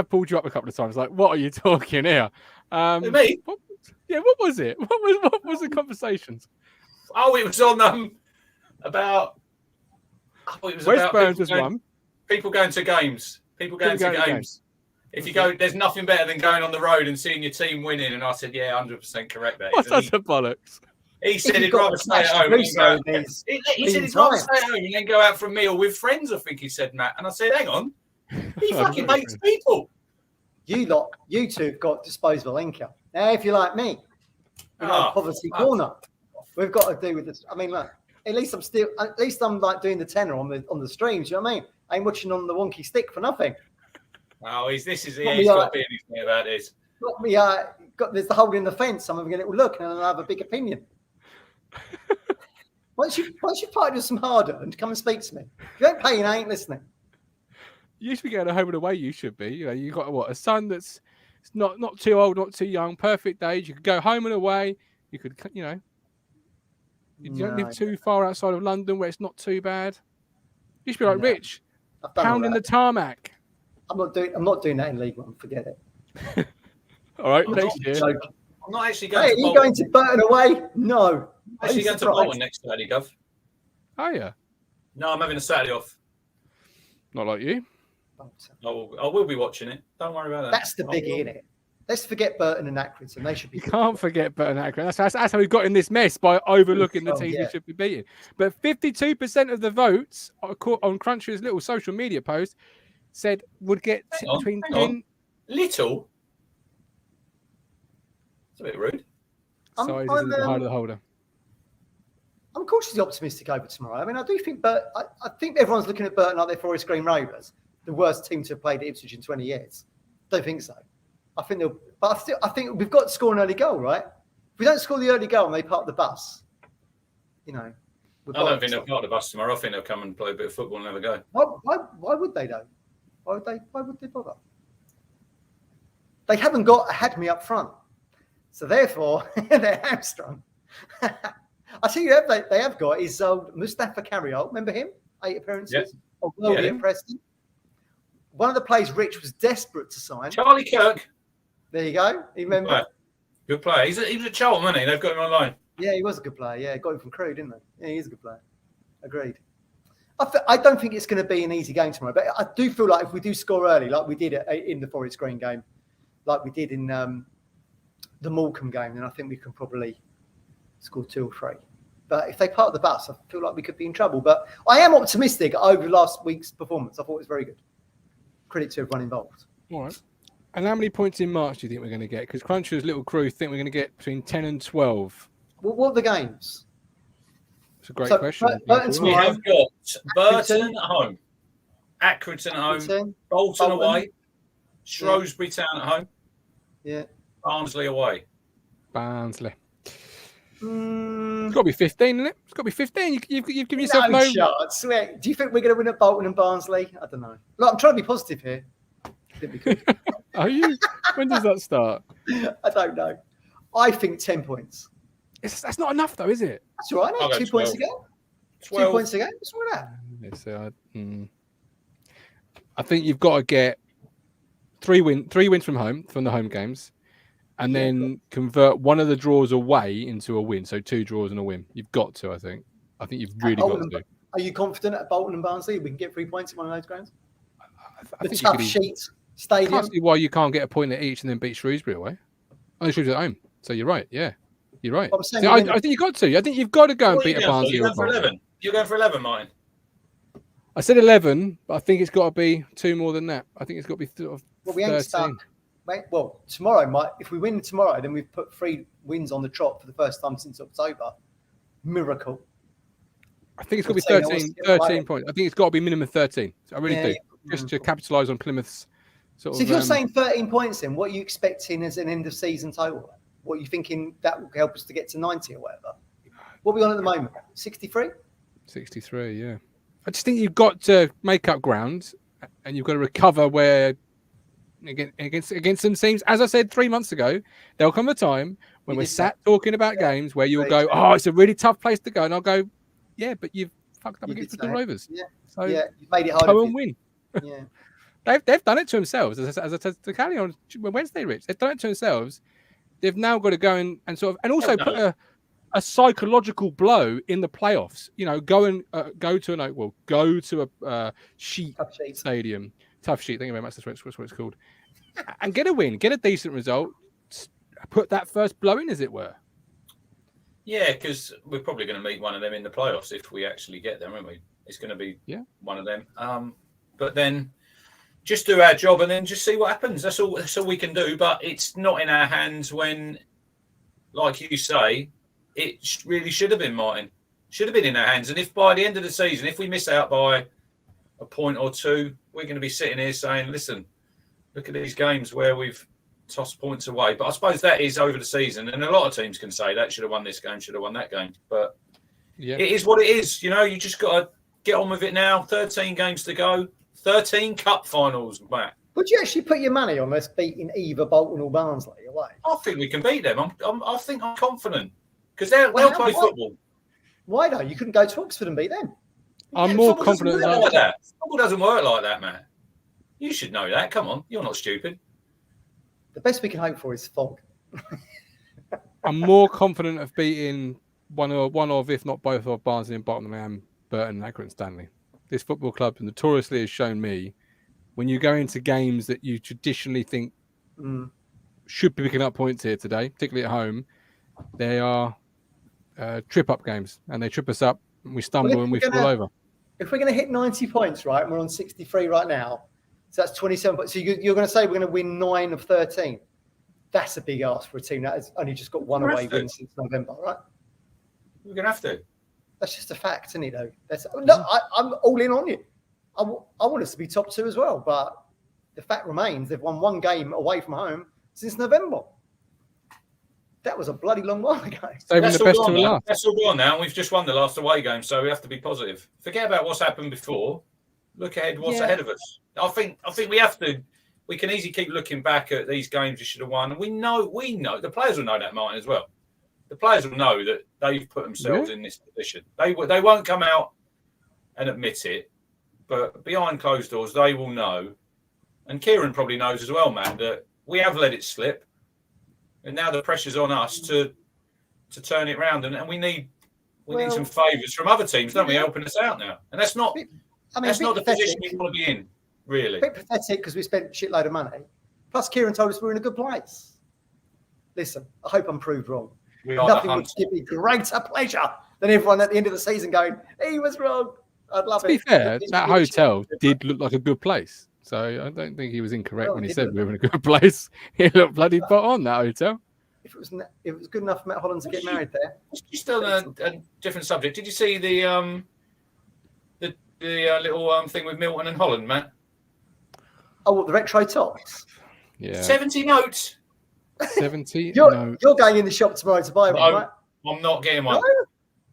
pulled you up a couple of times. Like, what are you talking here? Me? What was it? What was the conversations? Oh, it was on about. Oh, it was West about Burns was one. people going to games. People going to games. If you go, there's nothing better than going on the road and seeing your team winning. And I said, yeah, 100% correct. That What's that bollocks? He said If he'd you've got rather the stay at smash home. Bruce And though, there's he said he'd rather stay at home and then go out for a meal with friends. I think he said, Matt. And I said, hang on, he fucking hates people. You two have got disposable income. Now, if you're like me, you're in poverty corner. We've got to do with this. I mean, look, at least I'm like doing the tenor on the streams. You know what I mean? I ain't watching on the wonky stick for nothing. Oh, he's got to be anything about this. There's the hole in the fence. I'm having a little look and I'll have a big opinion. Once you party with some harder and come and speak to me. If you don't pay, you ain't listening. You should be going home and away. You should be. You know, you got a son that's not too old, not too young, perfect age. You could go home and away. You could, you don't live too far outside of London where it's not too bad. You should be like Rich, pounding the tarmac. I'm not doing that in League One. Forget it. All right, next year. I'm not actually going. Hey, are you going to Burton away? No. I'm actually going to Bolton next Saturday, Gov. Oh yeah. No, I'm having a Saturday off. Not like you. I will be watching it. Don't worry about that. That's the biggie, isn't it? Let's forget Burton and Accrington. They should be. You can't forget Burton and Accrington. That's how we got in this mess, by overlooking the teams we should be beating. But 52% of the votes on Cruncher's little social media post said would get between 10. Little. It's a bit rude. Size isn't the height of the holder. I'm cautiously optimistic over tomorrow. I mean, I do think, but I think everyone's looking at Burton like they're Forest Green Rovers, the worst team to have played at Ipswich in 20 years. Don't think so. I think I think we've got to score an early goal, right? If we don't score the early goal and they park the bus, I don't think they'll park the bus tomorrow. I think they'll come and play a bit of football and have a go. Why would they though? Why would they bother? They haven't got a had me up front, so therefore they're hamstrung. I tell you, they have got is Mustafa Carriol. Remember him? 8 appearances. At Preston. One of the players Rich was desperate to sign. Charlie Kirk. There you go. You remember? Good player. He was at Charlton, wasn't he? They've got him online. Yeah, he was a good player. Yeah, got him from Crewe, didn't they? Yeah, he's a good player. Agreed. I don't think it's going to be an easy game tomorrow, but I do feel like if we do score early, like we did in the Forest Green game, like we did in the Morecambe game, then I think we can probably score 2 or 3. But if they park the bus, I feel like we could be in trouble. But I am optimistic over last week's performance. I thought it was very good. Credit to everyone involved. All right. And how many points in March do you think we're going to get? Because Cruncher's little crew think we're going to get between 10 and 12. Well, what are the games? It's a great question. We have got Burton at home, Accrington at home, Bolton away, Shrewsbury Town at home, Barnsley away. Barnsley. It's got to be 15, isn't it? It's got to be 15. You've given yourself no shots. Do you think we're going to win at Bolton and Barnsley? I don't know. Look, I'm trying to be positive here. Are you? When does that start? I don't know. I think 10 points. That's not enough, though, is it? That's all right. I'll 2 points ago. 2 points ago. What's wrong with that? Let's see. I think you've got to get 3 wins from the home games, and then convert one of the draws away into a win. So 2 draws and a win. You've got to. I think you've really got to. Are you confident at Bolton and Barnsley we can get 3 points at one of those grounds? I the tough sheet stadium. I can't see why you can't get a point at each and then beat Shrewsbury away. Only Shrewsbury at home. So you're right. Yeah, you're right. I think you've got to. I think you've got to go and beat a Barnsley. You're going for 11. You're going for 11, Martin. I said 11, but I think it's got to be 2 more than that. I think it's got to be sort of 13. We ain't stuck. Well, tomorrow if we win tomorrow, then we've put 3 wins on the trot for the first time since October. Miracle. I think it's got to be 13 points. I think it's got to be minimum 13. I really do. Just to capitalise on Plymouth's sort of... So if you're saying 13 points, then what are you expecting as an end of season total? What are you thinking that will help us to get to 90 or whatever? What are we on at the moment? 63? 63, yeah. I just think you've got to make up ground and you've got to recover where against some teams. As I said 3 months ago, there'll come a time when we're sat talking about games where you'll go, "Oh, it's a really tough place to go," and I'll go, "Yeah, but you've fucked up against the Rovers. Yeah, so you've made it hard. Go and win." Yeah, they've done it to themselves. As I said to Callie on Wednesday, Rich, they've done it to themselves. They've now got to go and also put a psychological blow in the playoffs. You know, go to a sheet stadium, tough sheet. Thank you very much. That's what it's called, and get a win, get a decent result, put that first blow in, as it were. Yeah, because we're probably going to meet one of them in the playoffs if we actually get them, aren't we? It's going to be one of them. But then just do our job and then just see what happens. That's all we can do. But it's not in our hands when, like you say, it really should have been, Martin. Should have been in our hands. And if by the end of the season, if we miss out by a point or two, we're going to be sitting here saying, listen, look at these games where we've tossed points away. But I suppose that is over the season. And a lot of teams can say that should have won this game, should have won that game. But it is what it is. You know, you just got to get on with it now. 13 games to go. 13 cup finals, Matt. Would you actually put your money on us beating either Bolton or Barnsley away? I think we can beat them. I think I'm confident because they'll play football. Why though? You couldn't go to Oxford and beat them. I'm more confident than that. Football doesn't work like that, Matt. You should know that. Come on, you're not stupid. The best we can hope for is fog. I'm more confident of beating one of, if not both, of Barnsley and Bolton than Burton and Accrington Stanley. This football club notoriously has shown me when you go into games that you traditionally think should be picking up points here today, particularly at home, they are trip-up games, and they trip us up, and we stumble and we fall over. If we're going to hit 90 points, right, and we're on 63 right now, so that's 27 points. So you're going to say we're going to win 9 of 13. That's a big ask for a team that has only just got one away win since November, right? We're going to have to. That's just a fact, isn't it, though? I'm all in on you. I want us to be top 2 as well, but the fact remains they've won one game away from home since November. That was a bloody long while ago. Saving the best to last. That's all gone now. We've just won the last away game, so we have to be positive. Forget about what's happened before. Look ahead. What's ahead of us? I think we have to. We can easily keep looking back at these games we should have won, and we know. The players will know that, Martin, as well. The players will know that they've put themselves in this position. They won't come out and admit it, but behind closed doors, they will know. And Kieran probably knows as well, man, that we have let it slip, and now the pressure's on us to turn it around. And we need some favours from other teams, don't we, helping us out now? And that's not. That's not the position we want to be in, really. A bit pathetic because we spent a shitload of money. Plus, Kieran told us we're in a good place. Listen, I hope I'm proved wrong. Nothing would give me greater pleasure than everyone at the end of the season going, he was wrong. I'd love it. To be fair, that hotel did look like a good place. So I don't think he was incorrect when he said we were in a good place. He looked bloody spot on, that hotel. If it was good enough for Matt Holland to get married there. Just on a different subject, did you see the little thing with Milton and Holland, Matt? Oh, what, the retro tops? Yeah. 70 notes. 70 notes. You're going in the shop tomorrow to buy one, right? I'm not getting one. No?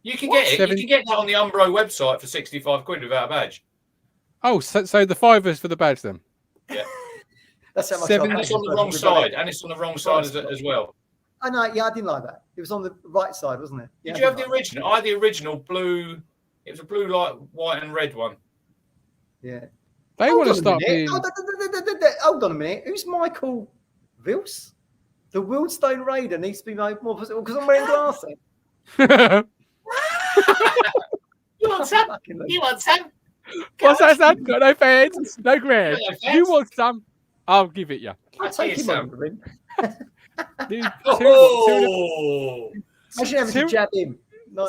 You can get it. You can get that on the Umbro website for 65 quid without a badge. Oh, so the $5 for the badge then? Yeah. That's how much. And it's on the wrong side. And it's on the wrong side as well. I know. Yeah, I didn't like that. It was on the right side, wasn't it? Did you have the original? I had the original blue. It was a blue, light, white, and red one. Yeah. They want to start being. Hold on a minute. Who's Michael Vils? The Wildstone Raider needs to be made more visible because I'm wearing glasses. You want some? You want some? What's that, son? Got no fans, no grand. You want some? I'll give it you. I'll take him on. Dude, Imagine having to jab him.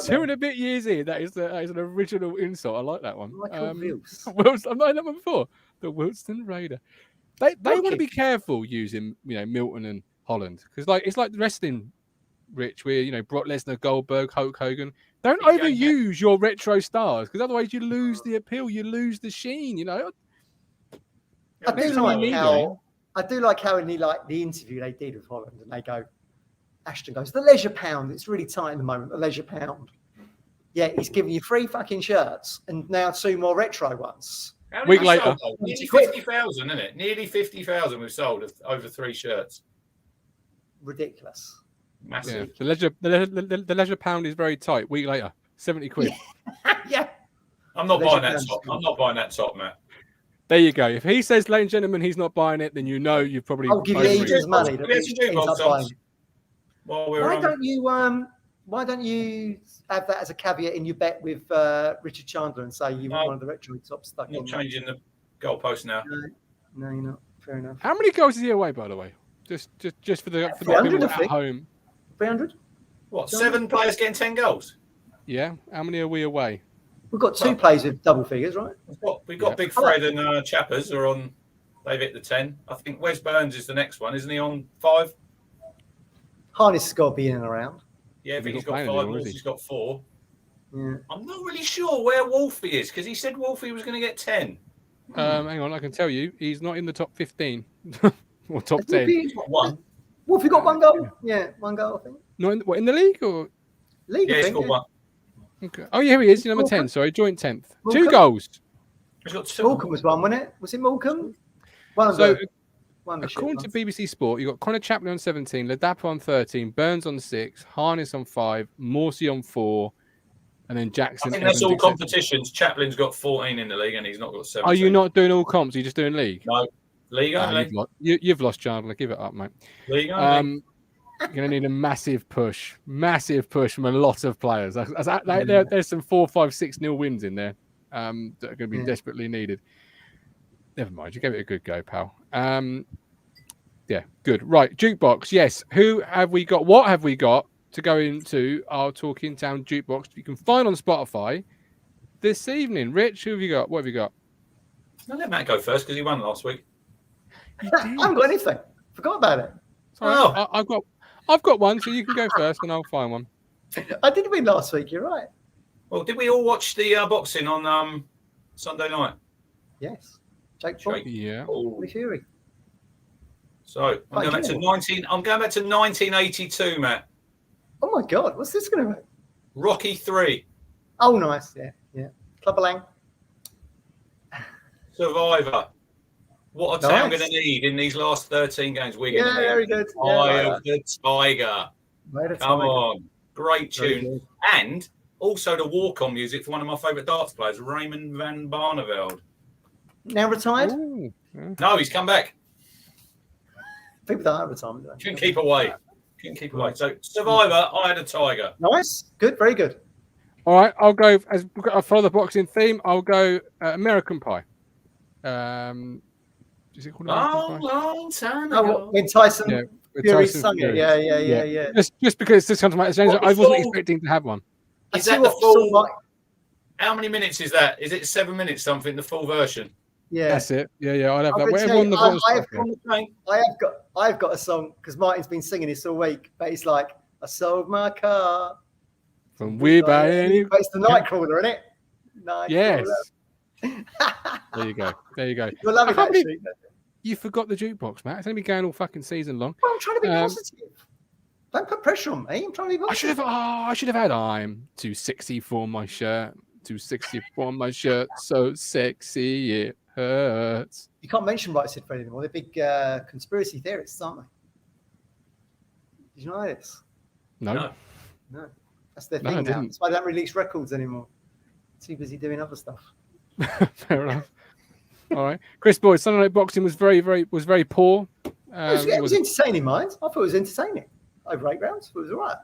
2 and a bit years in, that is an original insult. I like that one. I've not had that one before. The Wilston Raider. They want to be careful using Milton and Holland because it's like the wrestling, Rich, where Brock Lesnar, Goldberg, Hulk Hogan. Don't overuse your retro stars because otherwise you lose the appeal, you lose the sheen. I do like how in the interview they did with Holland, and they go, Ashton goes, the leisure pound. It's really tight at the moment. The leisure pound. Yeah, he's giving you 3 fucking shirts and now 2 more retro ones. How Week many we later. sold, though? Nearly 50,000, isn't it? Nearly 50,000 we've sold of over 3 shirts. Ridiculous. Massive. Yeah. The leisure pound is very tight. Week later, 70 quid. Yeah. I'm not The buying leisure that pound's top. good. I'm not buying that top, Matt. There you go. If he says, ladies and gentlemen, he's not buying it, then you know you've probably. I'll give you Overrated. ages money that Give us Rich some ends up jukebox buying. songs. While we're Why on. don't you have that as a caveat in your bet with Richard Chandler and say you want one of the retro tops stuck I'm not in? changing the goalpost now. No, you're not. Fair enough. How many goals is he away, by the way? Just for the 300, people I at think. home. 300? What? 7 players getting 10 goals? Yeah. How many are we away? We've got 2 plays with double figures, right? We've got Big Fred and Chappers are on. They've hit the 10. I think Wes Burns is the next one, isn't he? On 5. Harness has got to be in and around. Yeah, I think he's not got playing 5. anymore, is he? Wolfie's got 4. Yeah. I'm not really sure where Wolfie is because he said Wolfie was going to get 10. Hang on, I can tell you, he's not in the top 15 or top 10. He's got 1. Wolfie got 1 goal? Yeah, 1 goal, I think. Not in the league or? League, Yeah, I he's think. got 1. Okay. Oh, yeah, here he is. Number 10. Sorry, joint 10th. 2 Morecambe? goals. He's got 2. Morecambe was 1, wasn't it? Was it Morecambe? One of So, the according to BBC Sport, you've got Connor Chaplin on 17, Ladapo on 13, Burns on 6, Harness on 5, Morsey on 4, and then Jackson. I think that's Evans, all etc. competitions. Chaplin's got 14 in the league and he's not got 17. Are you not doing all comps? Are you just doing league? No. League only. You've lost, Chandler. Give it up, mate. League only. You're going to need a massive push from a lot of players. There's some 4, 5, 6-0 wins in there that are going to be desperately needed. Never mind. You gave it a good go, pal. Yeah, good. Right, jukebox. Yes. Who have we got? What have we got to go into our Talking Town jukebox? You can find on Spotify this evening. Rich, who have you got? What have you got? I'll let Matt go first because he won last week. I haven't got anything. Forgot about it. Sorry, Oh. I've got one, so you can go first, and I'll find one. I did win last week. You're right. Well, did we all watch the boxing on Sunday night? Yes. Jake Paul. Yeah. Oh. Fury. So I'm going back to 1982, Matt. Oh my God, what's this going to be? Rocky 3. Oh, nice. Yeah. Club Lang. Survivor. What a town Nice. going to need in these last 13 games. We're going to need very good. Eye of the Tiger. Right, Come on. Great Very tune. good. And also the walk-on music for one of my favourite darts players, Raymond van Barneveld. Now retired? Ooh, yeah. No, he's come back. People don't have retirement. do they? Couldn't keep away. So Survivor, I had a Tiger. Nice. Good. Very good. All right, I'll go as I follow the boxing theme. I'll go American Pie. Is it called American Pie? Long time Oh, ago. when Tyson Yeah, with Fury Tyson sung it. Fury. Yeah. Just because this comes to my attention, What, I wasn't before- expecting to have one. Is I that see the what sort of full? like- How many minutes is that? Is it 7 minutes something, the full version? Yeah. That's it. Yeah, I'll have I'm that. gonna Whatever say, one the bottom I've got a song because Martin's been singing this all week, but it's like I sold my car. from We Buy Any. But it's the Nightcrawler, isn't it? Yes. Nightcrawler. There you go. You'll love it, I can't actually. You forgot the jukebox, Matt. It's only been going all fucking season long. Well, I'm trying to be positive. Don't put pressure on me. I'm trying to be positive. I should have had I'm too sexy for my shirt. Too sexy for my shirt. So sexy it hurts. You can't mention Right Said Fred anymore. They're big conspiracy theorists, aren't they? Did you know this? No. No. That's their No, thing I now. didn't. That's why they don't release records anymore. Too busy doing other stuff. Fair enough. All right. Chris Boyd, Sunday Night Boxing was very poor. It was entertaining, mine. I thought it was entertaining. Over 8 rounds. It was all right.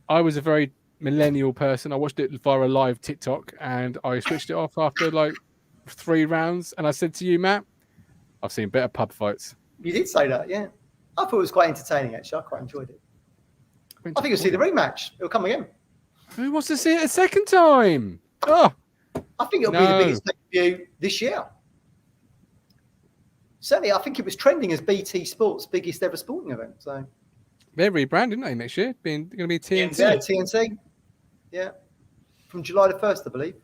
I was a very millennial person. I watched it via a live TikTok and I switched it off after like 3 rounds. And I said to you, Matt, I've seen better pub fights. You did say that, yeah. I thought it was quite entertaining, actually. I quite enjoyed it. I think you'll see the rematch. It'll come again. Who wants to see it a second time? Oh, I think it'll be the biggest pay-per-view this year. Certainly, I think it was trending as BT Sports' biggest ever sporting event. So they're rebranding, aren't they, next year? Going to be TNT. Yeah, TNT. Yeah. From July the 1st, I believe.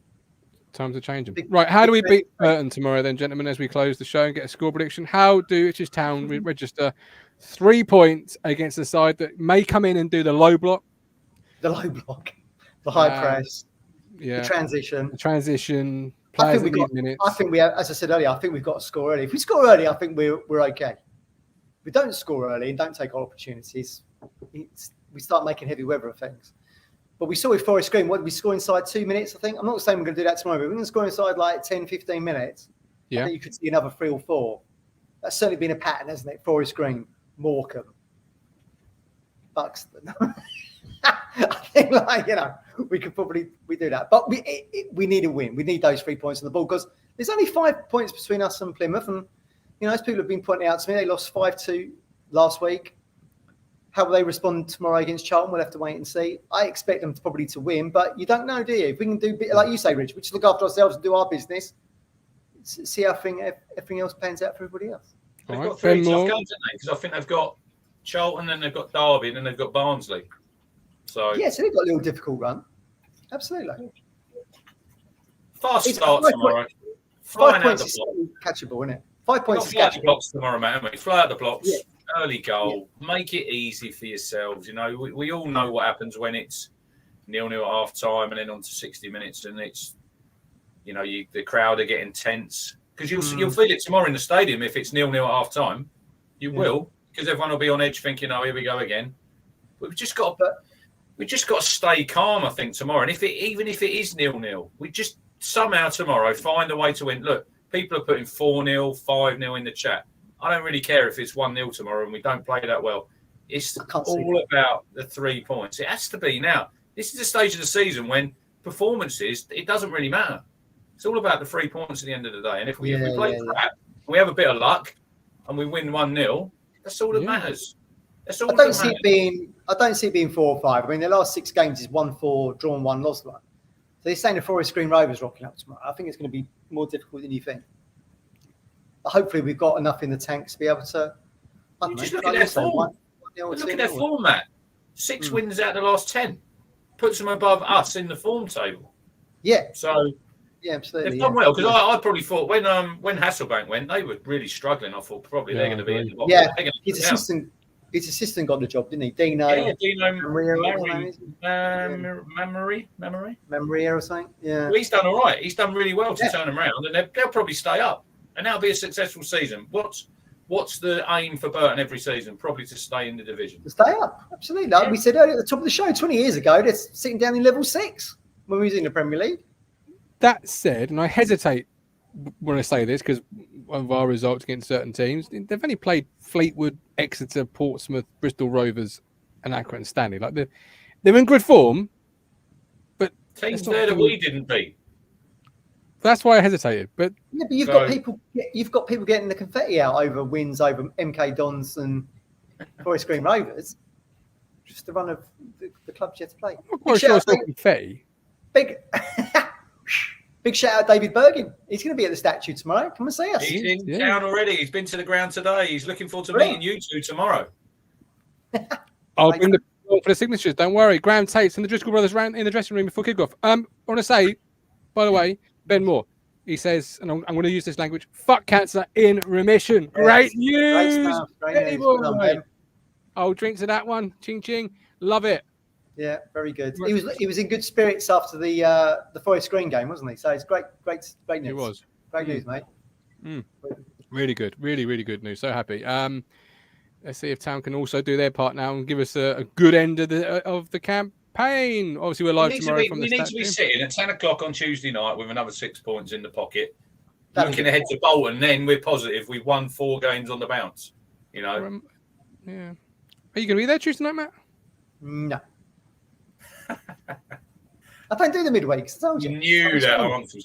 Times are changing. Right, how do we beat Burton tomorrow then, gentlemen, as we close the show and get a score prediction? How do Ipswich Town register 3 points against a side that may come in and do the low block? The low block. The high press. Yeah. The transition. The transition, Players we that need minutes. I think we have, as I said earlier, I think we've got to score early. If we score early, I think we're okay. If we don't score early and don't take our opportunities, we start making heavy weather of things. But we saw with Forest Green, what did we score inside 2 minutes, I think? I'm not saying we're going to do that tomorrow, but we're going to score inside like 10, 15 minutes. Yeah. I think you could see another 3 or 4. That's certainly been a pattern, hasn't it? Forest Green, Morecambe, Buxton. I think, we could probably do that. But we need a win. We need those 3 points on the board because there's only 5 points between us and Plymouth. And, as people have been pointing out to me, they lost 5-2 last week. How will they respond tomorrow against Charlton? We'll have to wait and see. I expect them probably to win, but you don't know, do you? If we can do, like you say, Rich, we just look after ourselves and do our business, see how everything else pans out for everybody else. They've got 3 tough games, haven't they? Because I think they've got Charlton, then they've got Derby, and then they've got Barnsley. So they've got a little difficult run. Absolutely. Fast start tomorrow. 5 points is catchable, isn't it? 5 points is catchable. Fly the blocks tomorrow, mate. Haven't we? Fly out the blocks. Yeah. Early goal. Yeah. Make it easy for yourselves. We all know what happens when it's 0-0 at half time and then on to 60 minutes, and it's the crowd are getting tense because you'll feel it tomorrow in the stadium if it's 0-0 at half time. You will, because everyone will be on edge thinking, "Oh, here we go again." We've just got to stay calm, I think, tomorrow. And even if it is 0-0, we just somehow tomorrow find a way to win. Look, people are putting 4-0, 5-0 in the chat. I don't really care if it's 1-0 tomorrow and we don't play that well. It's all about the 3 points. It has to be now. This is the stage of the season when performances, it doesn't really matter. It's all about the 3 points at the end of the day. And if we play crap, we have a bit of luck and we win 1-0, that's all that matters. That's all I don't see it being 4 or 5. I mean, the last 6 games is 1-4, drawn 1, lost 1. So you're saying the Forest Green Rovers rocking up tomorrow. I think it's going to be more difficult than you think. But hopefully we've got enough in the tank to be able to. Just look at their form. Look at their form, Matt. 6 wins out of the last 10. Puts them above us in the form table. Yeah. So absolutely. They've done well because I probably thought when Hasselbank went, they were really struggling. I thought probably they're going to be in the bottom. Yeah, his assistant got the job, didn't he? Dino Maria or something. Yeah. Well, he's done all right. He's done really well to turn them around, and they'll probably stay up. And that'll be a successful season. What's the aim for Burton every season? Probably to stay in the division. To stay up, absolutely. Like we said earlier at the top of the show, 20 years ago, they're sitting down in level 6 when we was in the Premier League. That said, and I hesitate when I say this because of our results against certain teams, they've only played Fleetwood, Exeter, Portsmouth, Bristol Rovers, and Accrington Stanley. Like they're in good form, but teams there that we didn't beat. That's why I hesitated. But you've got people getting the confetti out over wins over MK Dons and Forest Green Rovers. Just the run of the clubs you have to play. I'm not quite sure it's not confetti. Big shout out David Bergin. He's going to be at the statue tomorrow. Come and see us. He's in town already. He's been to the ground today. He's looking forward to meeting you two tomorrow. I'll bring the for the signatures. Don't worry. Graham Tate's and the Driscoll brothers ran in the dressing room before kickoff. I want to say, by the way, Ben Moore. He says, and I'm going to use this language: "Fuck cancer in remission." Yes. Great news. Great news. I'll drink to that one. Ching ching. Love it. Yeah, very good. He was in good spirits after the Forest Green game, wasn't he? So it's great news. It was great news, mate. Really good, really good news. So happy. Let's see if Town can also do their part now and give us a good end of the campaign. Obviously, we're live tomorrow from the We need to be sitting at 10 o'clock on Tuesday night with another 6 points in the pocket, looking ahead to Bolton. Then we're positive we've won 4 games on the bounce. Yeah. Are you going to be there Tuesday night, Matt? No. I don't do the midweeks. You knew that.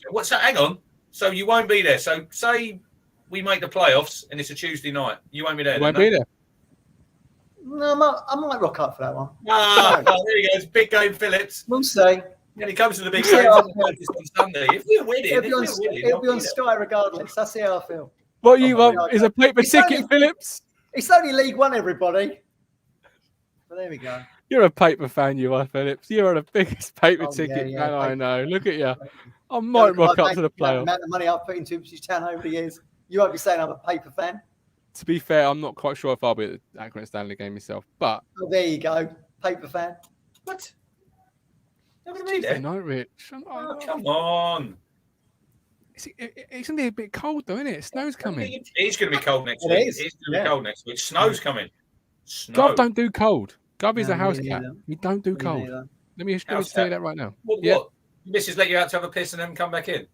What's that? Hang on. So you won't be there. So say we make the playoffs and it's a Tuesday night. You won't be there. You won't be there. No, I might rock up for that one. There he goes. Big game, Phillips. We'll see. When he comes to the big game on Sunday. If we're winning, it'll be on Sky regardless. That's how I feel. What you want is a paper ticket, Phillips. It's only League One, everybody. But there we go. You're a paper fan, you are, Phillips. You're the biggest paper ticket fan I know. Look at you. I might rock up to the playoffs. The amount of money I've put into Ipswich Town over the years. You won't be saying I'm a paper fan. To be fair, I'm not quite sure if I'll be at the Accrington Stanley game myself. But there you go, paper fan. What? Tuesday night, Rich. Come on. It's going to be a bit cold, though, isn't it? Snow's coming. It's going to be cold next It week. is, It's going to be cold next week. Snow's coming. Snow. Gov don't do cold. Gov is No, a house me cat. neither. He don't do Me cold. neither. Let me House tell you cat. that right now. What? Yeah. What? Mrs. let you out to have a piss and then come back in.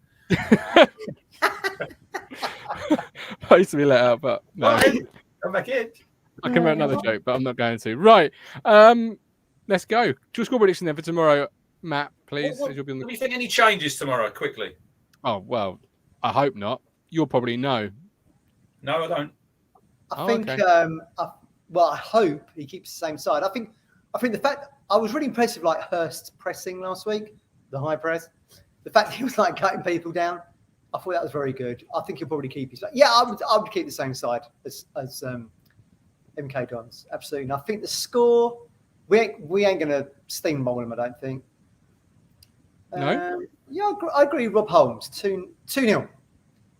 I used to be let out, but no. Come back in. I can remember another joke, but I'm not going to. Right. Let's go. Just score prediction then for tomorrow, Matt, please. What as you'll be on the... do you think? Any changes tomorrow? Quickly. Oh, well, I hope not. You'll probably know. No, I don't. I think. Okay. I hope he keeps the same side. I think the fact I was really impressed with like Hurst's pressing last week, the high press. The fact that he was like cutting people down, I thought that was very good. I think he'll probably keep his. Yeah, I would keep the same side as MK Dons. Absolutely. And I think the score, we ain't gonna steamroll him. I don't think. No. Yeah, I agree. Rob Holmes 2-0.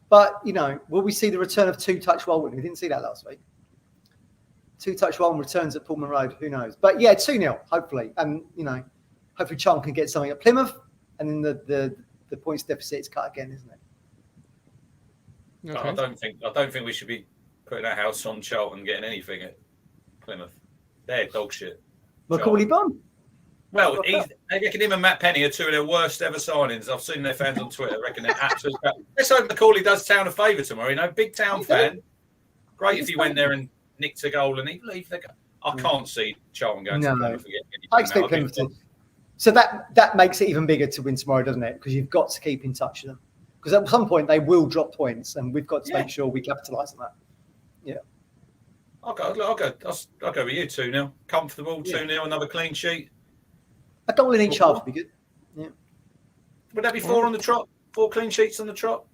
But will we see the return of two-touch Walton? We didn't see that last week. Two-touch Walton returns at Pullman Road. Who knows? But yeah, 2-0. Hopefully, and hopefully Charlton can get something at Plymouth, and then the points deficit is cut again, isn't it? Okay. I don't think we should be putting our house on Charlton getting anything at Plymouth. They're dog shit. Macaulay Bum. Well, they reckon him and Matt Penny are two of their worst ever signings. I've seen their fans on Twitter reckon they're absolute crap. Let's hope Macaulay does Town a favour tomorrow. Big Town fan. Great if he went there and nicked a goal and he'd leave the goal. I can't see Charlton going to Plymouth again. I expect Plymouth to. So that makes it even bigger to win tomorrow, doesn't it? Because you've got to keep in touch with them. Because at some point they will drop points, and we've got to make sure we capitalise on that. Yeah. I'll go with you 2-0. Comfortable 2-0. Another clean sheet. A goal in each half would be good. Yeah. Would that be 4 on the trot? 4 clean sheets on the trot?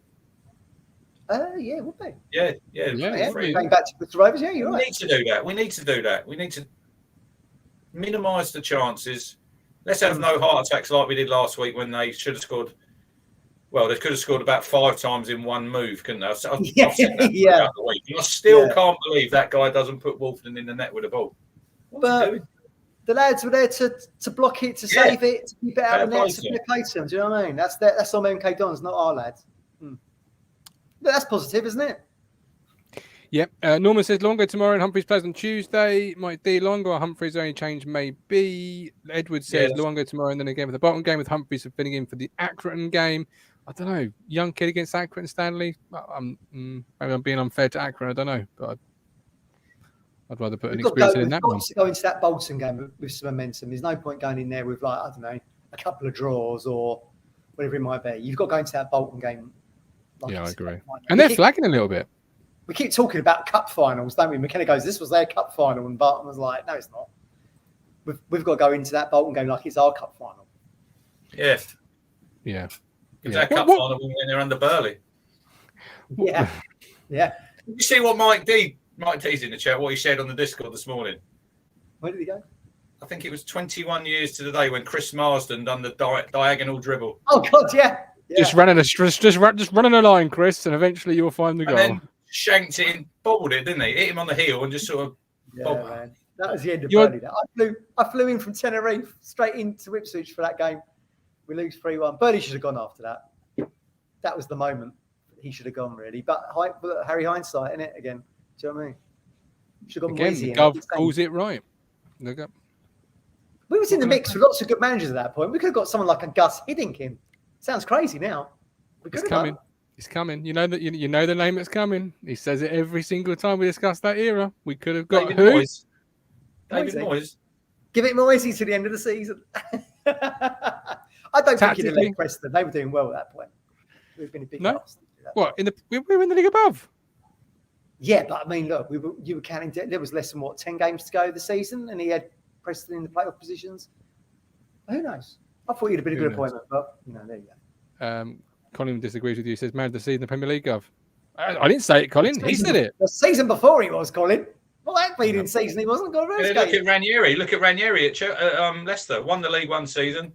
Yeah, would be. Yeah. Going back to the Rovers, yeah, you're right. We need to do that. We need to minimise the chances. Let's have no heart attacks like we did last week when they should have scored. Well, they could have scored about 5 times in one move, couldn't they? I've said that throughout the week. I still can't believe that guy doesn't put Wolfden in the net with a ball. What's he doing? The lads were there to block it, to save it, to keep it out of the net, to play to them. Do you know what I mean? That's on MK Dons, not our lads. But that's positive, isn't it? Yep. Norman says Longo tomorrow and Humphreys plays on Tuesday. Might D Longo or Humphreys only change maybe. Edward says Longo tomorrow and then again with the Bolton game with Humphreys filling in for the Accrington game. I don't know. Young kid against Accrington, Stanley. Maybe I'm being unfair to Accrington. I don't know, but I'd rather put an experience in that one. We've got to go into that Bolton game with some momentum. There's no point going in there with I don't know, a couple of draws or whatever it might be. You've got to go into that Bolton game. I agree. And they're flagging a little bit. We keep talking about cup finals, don't we? McKenna goes, this was their cup final, and Barton was like, no, it's not. We've got to go into that Bolton game like it's our cup final. Yeah. It's our cup final when they're under Burley. Yeah. Did you see what Mike D's in the chat, what he shared on the Discord this morning? Where did he go? I think it was 21 years to the day when Chris Marsden done the diagonal dribble. Oh, God, yeah. Just running a line, Chris, and eventually you'll find the goal. And then shanked it in, bobbled it, didn't he? Hit him on the heel and just sort of bobbled. Man. That was the end of Burley. I flew in from Tenerife straight into Ipswich for that game. We lose 3-1. Burley should have gone after that. That was the moment he should have gone, really. But Harry hindsight, in it again. Do you know what I mean? Should have gone easy. Gov calls it right. Look up. We was in the mix with lots of good managers at that point. We could have got someone like a Gus Hiddink. Sounds crazy now. It's coming. It's coming. You know that you know the name that's coming. He says it every single time we discuss that era. We could have got David Moyes. Give it Moyes to the end of the season. I don't think he'd have led Preston. They were doing well at that point. We've been a big loss. What we were in the league above? Yeah, but I mean, look, you were counting. There was less than 10 games to go this season, and he had Preston in the playoff positions. Who knows? I thought he'd have been a good appointment, but there you go. Colin disagrees with you. He says, "Man of the season, the Premier League, Gov." I didn't say it, Colin. He said it. The season before he was, Colin. Well, that leading season he wasn't. Look at Ranieri. Look at Ranieri at Leicester. Won the league one season.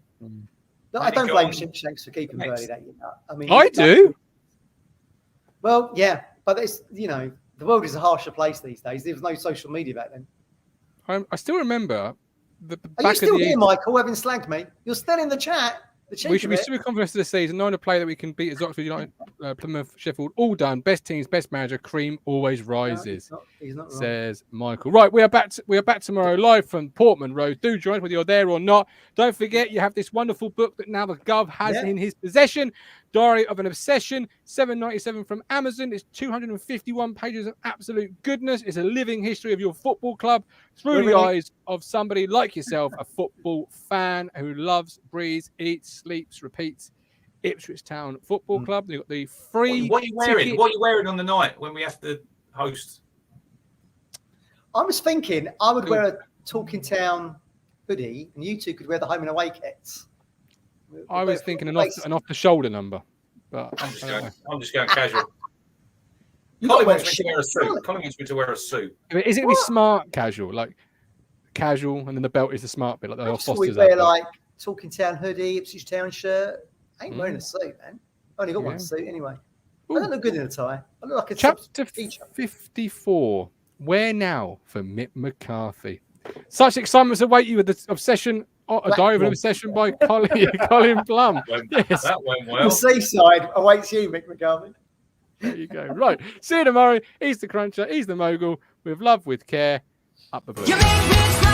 No, I don't blame Shanks for keeping Burley that year. I mean, I do. Well, yeah, but it's the world is a harsher place these days. There was no social media back then. I still remember the back. Are you still here, Michael? Having slagged me? You're still in the chat. We should be super confident this season. Knowing a player that we can beat as Oxford United, Plymouth, Sheffield, all done. Best teams, best manager. Cream always rises. No, he's not wrong. Says Michael. Right, we are back tomorrow live from Portman Road. Do join us whether you're there or not. Don't forget, you have this wonderful book that now the Gov has in his possession. Diary of an Obsession, $7.97 from Amazon. It's 251 pages of absolute goodness. It's a living history of your football club through the eyes of somebody like yourself, a football fan who loves, breathes, eats, sleeps, repeats Ipswich Town Football Club. You've got the free. What are you wearing? What are you wearing on the night when we have to host? I was thinking I would wear a Talking Town hoodie, and you two could wear the home and away kits. I was thinking an off-the-shoulder number, but I'm just going casual. Colin wants me to wear a suit. Colin wants me to wear a suit. I mean, is it be smart casual, like casual, and then the belt is the smart bit, like the Foster's? We wear like Talking Town hoodie, Ipswich Town shirt. I ain't wearing a suit, man. I only got one suit anyway. I don't look good in a tie. I look like a Chapter 54. Where now for Mick McCarthy? Such excitements await you with the Obsession. A Diary of an Obsession by Colin Plum. Yes. That went well. The seaside awaits you, Mick McCarthy. There you go. Right. See you tomorrow. He's the Cruncher. He's the Mogul. With love, with care. Up the blue.